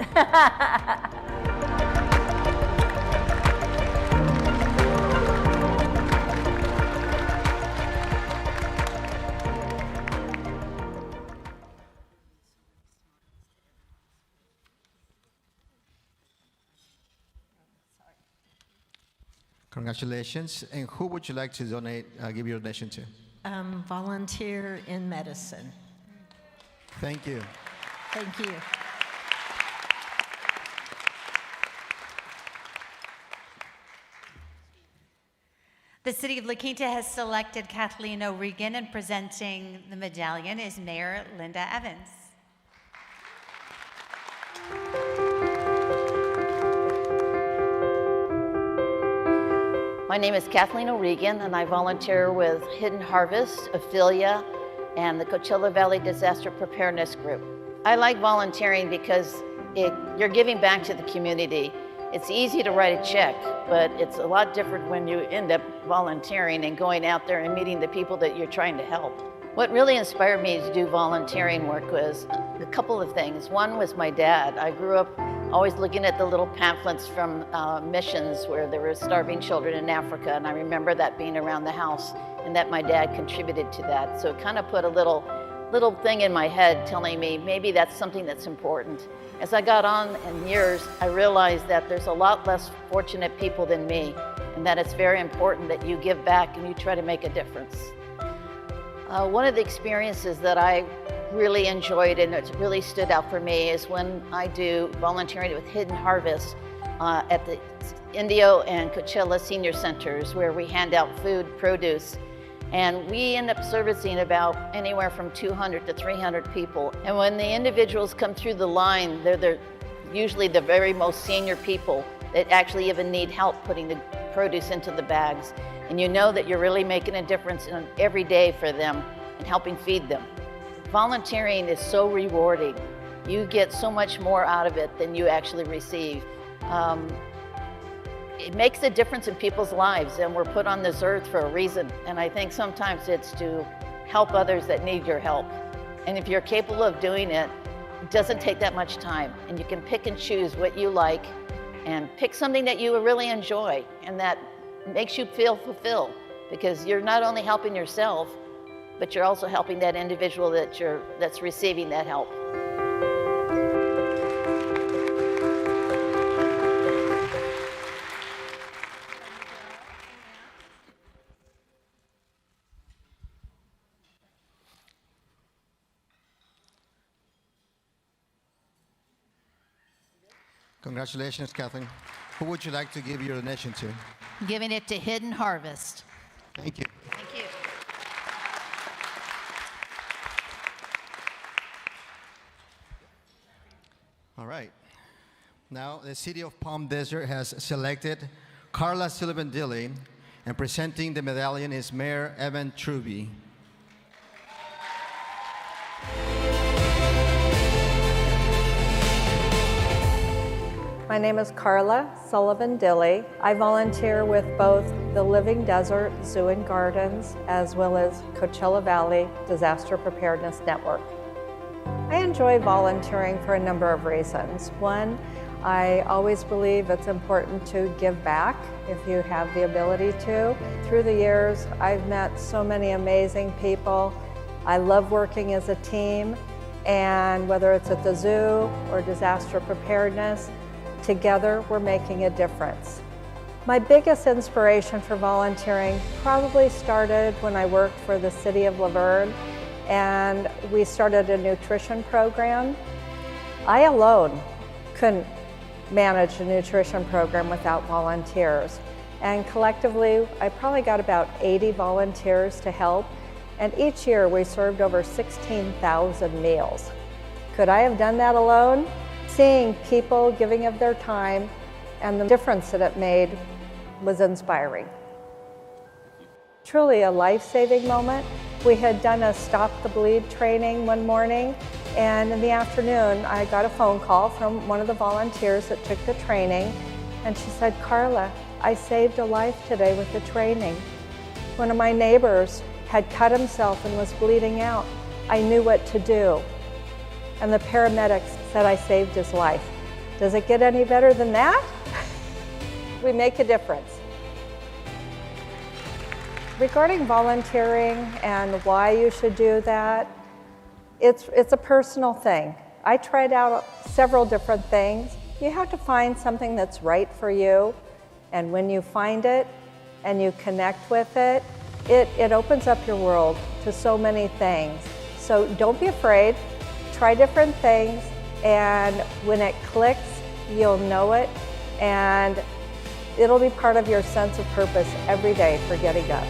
B: Congratulations. And who would you like to donate, give your donation to?
V: Volunteer in medicine.
B: Thank you.
V: Thank you.
A: The City of La Quinta has selected Kathleen O'Regan, and presenting the medallion is Mayor Linda Evans.
G: My name is Kathleen O'Regan, and I volunteer with Hidden Harvest, Ophelia, and the Coachella Valley Disaster Preparedness Group. I like volunteering because you're giving back to the community. It's easy to write a check, but it's a lot different when you end up volunteering and going out there and meeting the people that you're trying to help. What really inspired me to do volunteering work was a couple of things. One was my dad. I grew up always looking at the little pamphlets from missions where there were starving children in Africa, and I remember that being around the house and that my dad contributed to that. So it kind of put a little thing in my head telling me maybe that's something that's important. As I got on in years, I realized that there's a lot less fortunate people than me, and that it's very important that you give back and you try to make a difference. One of the experiences that I really enjoyed and it really stood out for me is when I do volunteering with Hidden Harvest at the Indio and Coachella Senior Centers, where we hand out food, produce, and we end up servicing about anywhere from 200 to 300 people. And when the individuals come through the line, they're usually the very most senior people that actually even need help putting the produce into the bags. And you know that you're really making a difference every day for them and helping feed them. Volunteering is so rewarding. You get so much more out of it than you actually receive. It makes a difference in people's lives, and we're put on this earth for a reason. And I think sometimes it's to help others that need your help. And if you're capable of doing it, it doesn't take that much time. And you can pick and choose what you like and pick something that you really enjoy and that makes you feel fulfilled, because you're not only helping yourself, but you're also helping that individual that's receiving that help.
B: Congratulations, Kathleen. Who would you like to give your donation to?
A: Giving it to Hidden Harvest.
B: Thank you.
A: Thank you.
B: All right. Now, the city of Palm Desert has selected Carla Sullivan Dilly, and presenting the medallion is Mayor Evan Truby.
K: My name is Carla Sullivan Dilly. I volunteer with both the Living Desert Zoo and Gardens as well as Coachella Valley Disaster Preparedness Network. I enjoy volunteering for a number of reasons. One, I always believe it's important to give back if you have the ability to. Through the years, I've met so many amazing people. I love working as a team, and whether it's at the zoo or disaster preparedness, together we're making a difference. My biggest inspiration for volunteering probably started when I worked for the city of Laverne, and we started a nutrition program. I alone couldn't manage a nutrition program without volunteers. And collectively, I probably got about 80 volunteers to help. And each year we served over 16,000 meals. Could I have done that alone? Seeing people giving of their time and the difference that it made was inspiring. Truly a life-saving moment. We had done a Stop the Bleed training one morning, and in the afternoon I got a phone call from one of the volunteers that took the training, and she said, "Carla, I saved a life today with the training. One of my neighbors had cut himself and was bleeding out. I knew what to do." And the paramedics said I saved his life. Does it get any better than that? We make a difference. Regarding volunteering and why you should do that, it's a personal thing. I tried out several different things. You have to find something that's right for you, and when you find it and you connect with it, it opens up your world to so many things. So don't be afraid, try different things, and when it clicks, you'll know it, and it'll be part of your sense of purpose every day for getting up.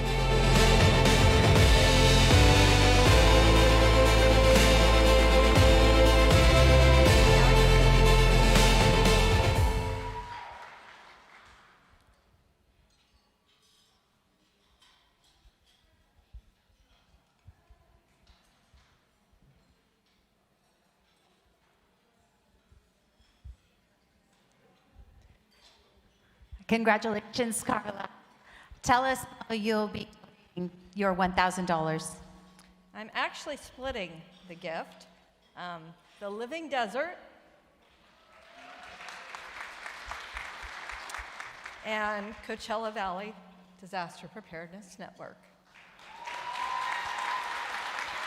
A: Congratulations, Carla. Tell us how you'll be doing your $1,000.
C: I'm actually splitting the gift. The Living Desert and Coachella Valley Disaster Preparedness Network.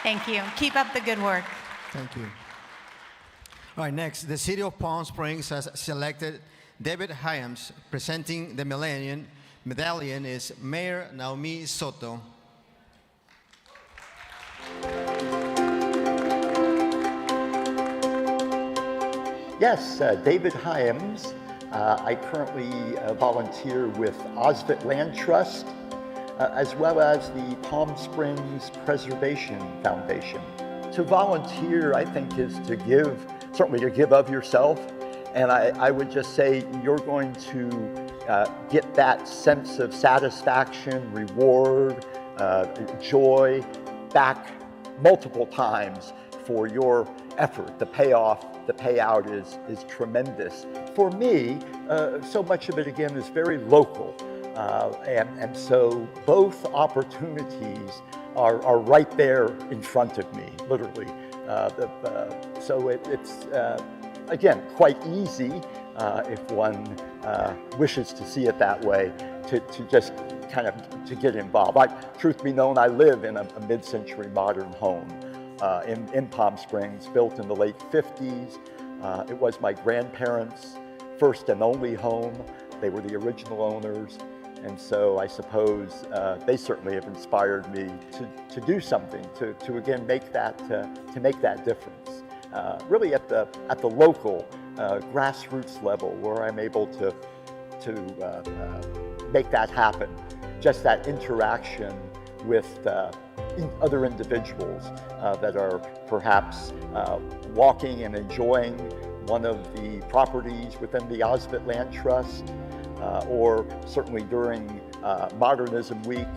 A: Thank you. Keep up the good work.
B: Thank you. All right, next, the City of Palm Springs has selected David Hyams. Presenting the medallion is Mayor Naomi Soto.
L: Yes, David Hyams. I currently volunteer with Osvet Land Trust, as well as the Palm Springs Preservation Foundation. To volunteer, I think, is to give, certainly to give of yourself, and I would just say you're going to get that sense of satisfaction, reward, joy back multiple times for your effort. The payoff, the payout is tremendous. For me, so much of it, again, is very local. And so both opportunities are right there in front of me, literally. So it's again, quite easy if one wishes to see it that way, to just kind of to get involved. Truth be known, I live in a mid-century modern home in Palm Springs, built in the late 50s. It was my grandparents' first and only home. They were the original owners. And so I suppose they certainly have inspired me to do something, to again make that difference. Really at the local grassroots level, where I'm able to make that happen. Just that interaction with other individuals that are perhaps walking and enjoying one of the properties within the Osvet Land Trust, or certainly during Modernism Week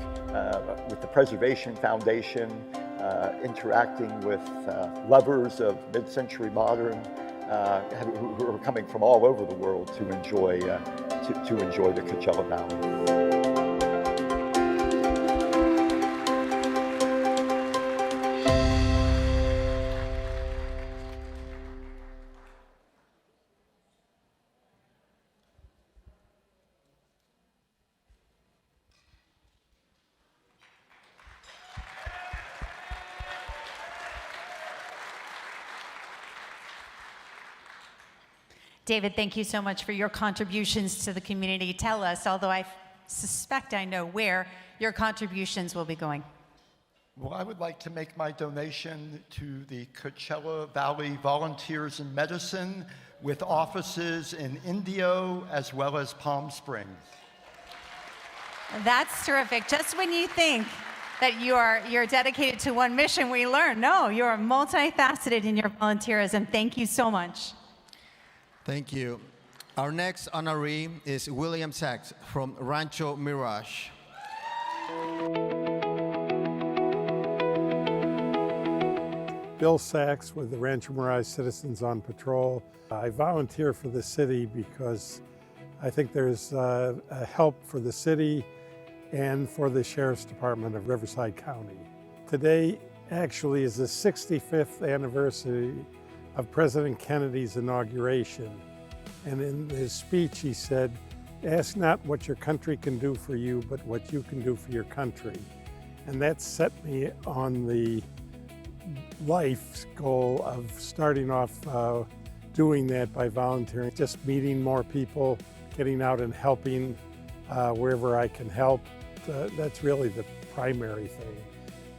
L: with the Preservation Foundation, interacting with lovers of mid-century modern who are coming from all over the world to enjoy the Coachella Valley.
A: David, thank you so much for your contributions to the community. Tell us, although I suspect I know where your contributions will be going.
F: Well, I would like to make my donation to the Coachella Valley Volunteers in Medicine, with offices in Indio as well as Palm Springs.
A: That's terrific. Just when you think that you're dedicated to one mission, we learn, no, you're multifaceted in your volunteerism. Thank you so much.
B: Thank you. Our next honoree is William Sachs from Rancho Mirage.
H: Bill Sachs with the Rancho Mirage Citizens on Patrol. I volunteer for the city because I think there's a help for the city and for the Sheriff's Department of Riverside County. Today actually is the 65th anniversary of President Kennedy's inauguration. And in his speech, he said, "Ask not what your country can do for you, but what you can do for your country." And that set me on the life's goal of starting off doing that by volunteering, just meeting more people, getting out and helping wherever I can help. That's really the primary thing.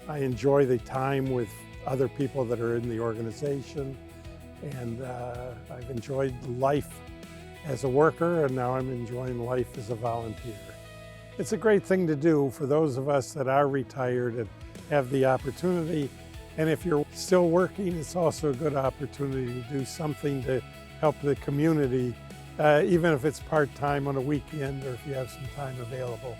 H: I enjoy the time with other people that are in the organization, and I've enjoyed life as a worker, and now I'm enjoying life as a volunteer. It's a great thing to do for those of us that are retired and have the opportunity. And if you're still working, it's also a good opportunity to do something to help the community, even if it's part-time on a weekend or if you have some time available.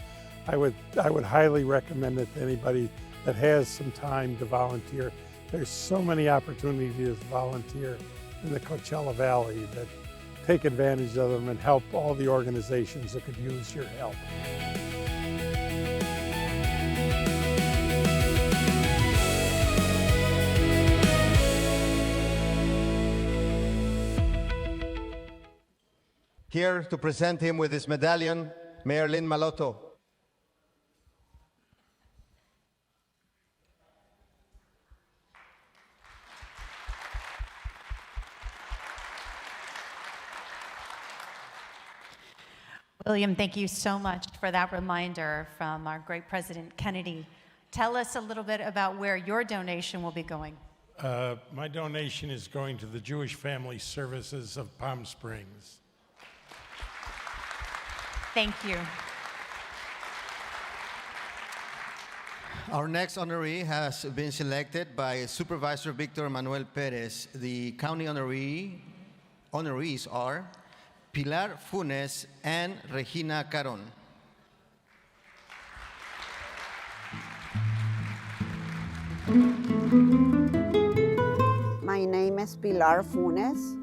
H: I would highly recommend it to anybody that has some time to volunteer. There's so many opportunities to volunteer in the Coachella Valley that take advantage of them and help all the organizations that could use your help.
B: Here to present him with his medallion Mayor Lynn Malotto.
A: William, thank you so much for that reminder from our great President Kennedy. Tell us a little bit about where your donation will be going.
H: My donation is going to the Jewish Family Services of Palm Springs.
A: Thank you.
B: Our next honoree has been selected by Supervisor Victor Manuel Perez. The county honorees are Pilar Funes and Regina Caron.
M: My name is Pilar Funes,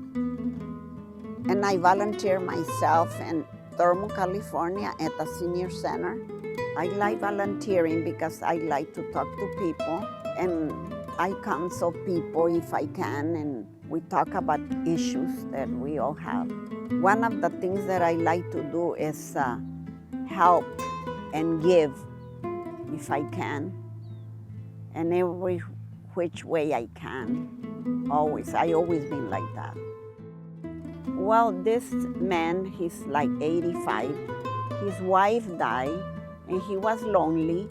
M: and I volunteer myself in Thurman, California at the Senior Center. I like volunteering because I like to talk to people, and I counsel people if I can, and we talk about issues that we all have. One of the things that I like to do is help and give if I can, and every which way I can. I always been like that. Well, this man, he's like 85. His wife died, and he was lonely.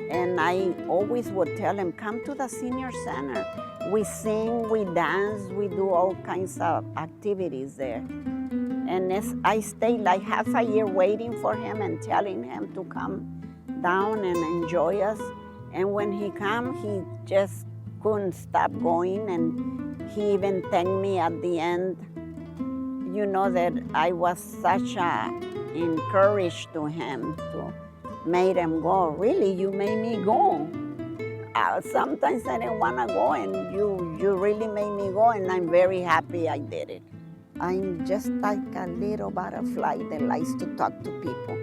M: And I always would tell him, come to the Senior Center. We sing, we dance, we do all kinds of activities there. And I stayed like half a year waiting for him and telling him to come down and enjoy us. And when he came, he just couldn't stop going, and he even thanked me at the end, you know, that I was such a encouragement to him to made him go. Really, you made me go. Sometimes I didn't want to go, and you really made me go, and I'm very happy I did it. I'm just like a little butterfly that likes to talk to people.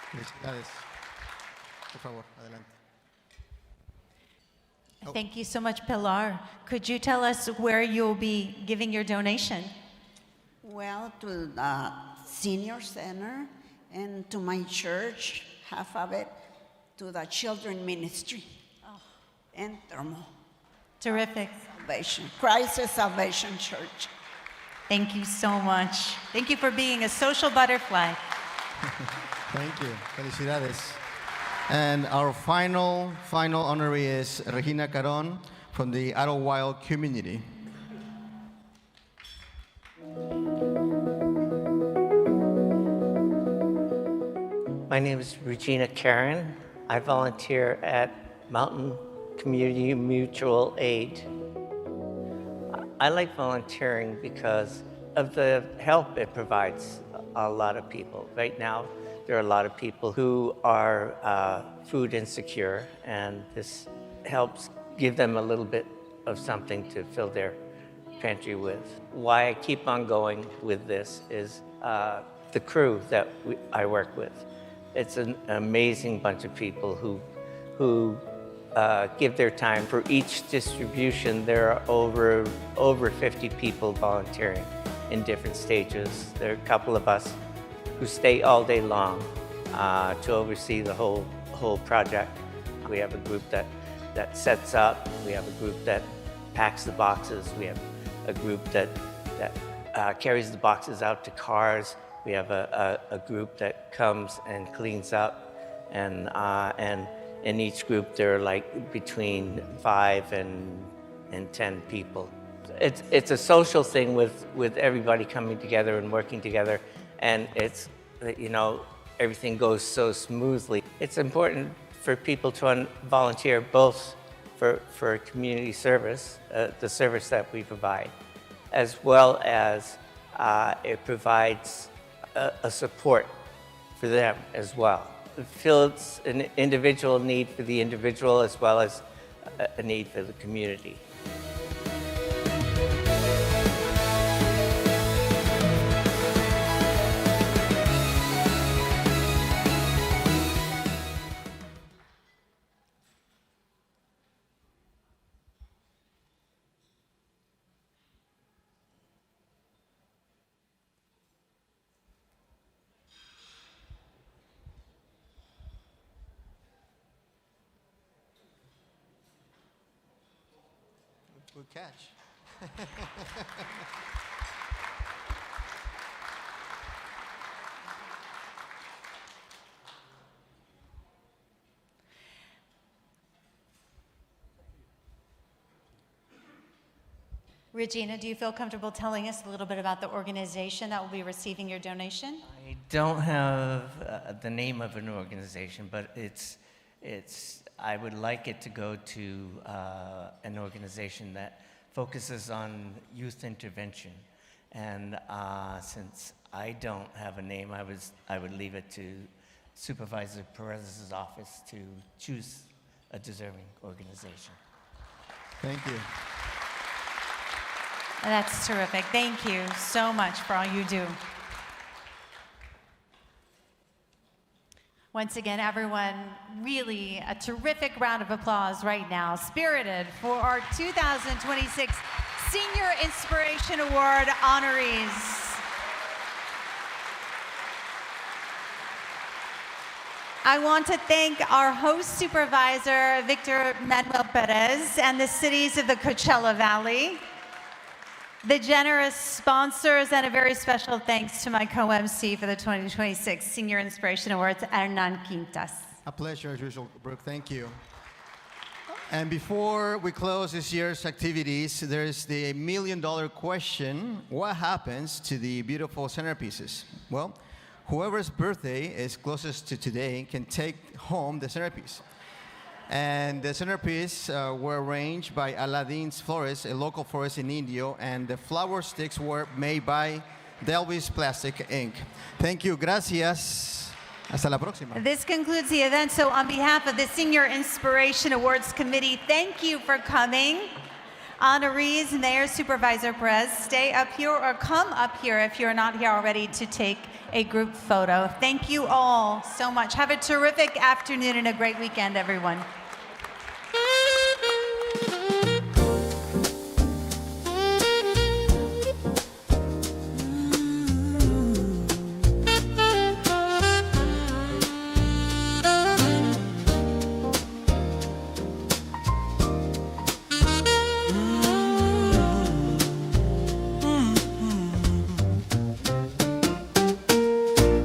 B: Felicidades. Por favor, adelante.
A: Thank you so much, Pilar. Could you tell us where you'll be giving your donation?
M: Well, to the Senior Center and to my church, half of it, to the Children Ministry and Thermal.
A: Terrific.
M: Crisis Salvation Church.
A: Thank you so much. Thank you for being a social butterfly.
B: Thank you. Felicidades. And our final honoree is Regina Caron from the Idlewild community.
P: My name is Regina Caron. I volunteer at Mountain Community Mutual Aid. I like volunteering because of the help it provides a lot of people. Right now, there are a lot of people who are food insecure, and this helps give them a little bit of something to fill their pantry with. Why I keep on going with this is the crew that I work with. It's an amazing bunch of people who give their time. For each distribution, there are over 50 people volunteering in different stages. There are a couple of us who stay all day long to oversee the whole project. We have a group that sets up. We have a group that packs the boxes. We have a group that carries the boxes out to cars. We have a group that comes and cleans up, and in each group there are like between 5 and 10 people. It's a social thing with everybody coming together and working together, and it's, you know, everything goes so smoothly. It's important for people to volunteer both for community service, the service that we provide, as well as it provides a support for them as well. It fills an individual need for the individual, as well as a need for the community.
B: Good catch.
A: Regina, do you feel comfortable telling us a little bit about the organization that will be receiving your donation?
P: I don't have the name of an organization, but I would like it to go to an organization that focuses on youth intervention. And since I don't have a name, I would leave it to Supervisor Perez's office to choose a deserving organization.
B: Thank you.
A: That's terrific. Thank you so much for all you do. Once again, everyone, really a terrific round of applause right now. Spirited for our 2026 Senior Inspiration Award honorees. I want to thank our host supervisor, Victor Manuel Perez, and the cities of the Coachella Valley, the generous sponsors, and a very special thanks to my co-MC for the 2026 Senior Inspiration Awards, Hernan Quintas.
B: A pleasure as usual, Brooke. Thank you. And before we close this year's activities, there's the $1 million question. What happens to the beautiful centerpieces? Well, whoever's birthday is closest to today can take home the centerpiece. And the centerpiece were arranged by Aladdin's Florist, a local florist in Indio, and the flower sticks were made by Delvis Plastic Inc. Thank you. Gracias. Hasta la próxima.
A: This concludes the event. So on behalf of the Senior Inspiration Awards Committee, thank you for coming. Honorees, Mayor Supervisor Perez, stay up here or come up here if you're not here already to take a group photo. Thank you all so much. Have a terrific afternoon and a great weekend, everyone.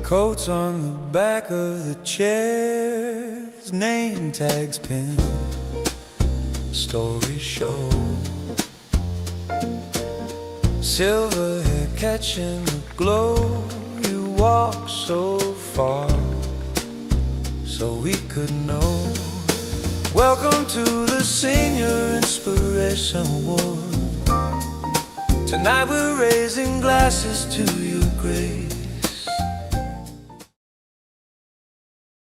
Q: Coats on the back of the chairs, name tags pinned, stories show. Silver hair catching the glow, you walk so far, so we could know. Welcome to the Senior Inspiration Award. Tonight we're raising glasses to your grave.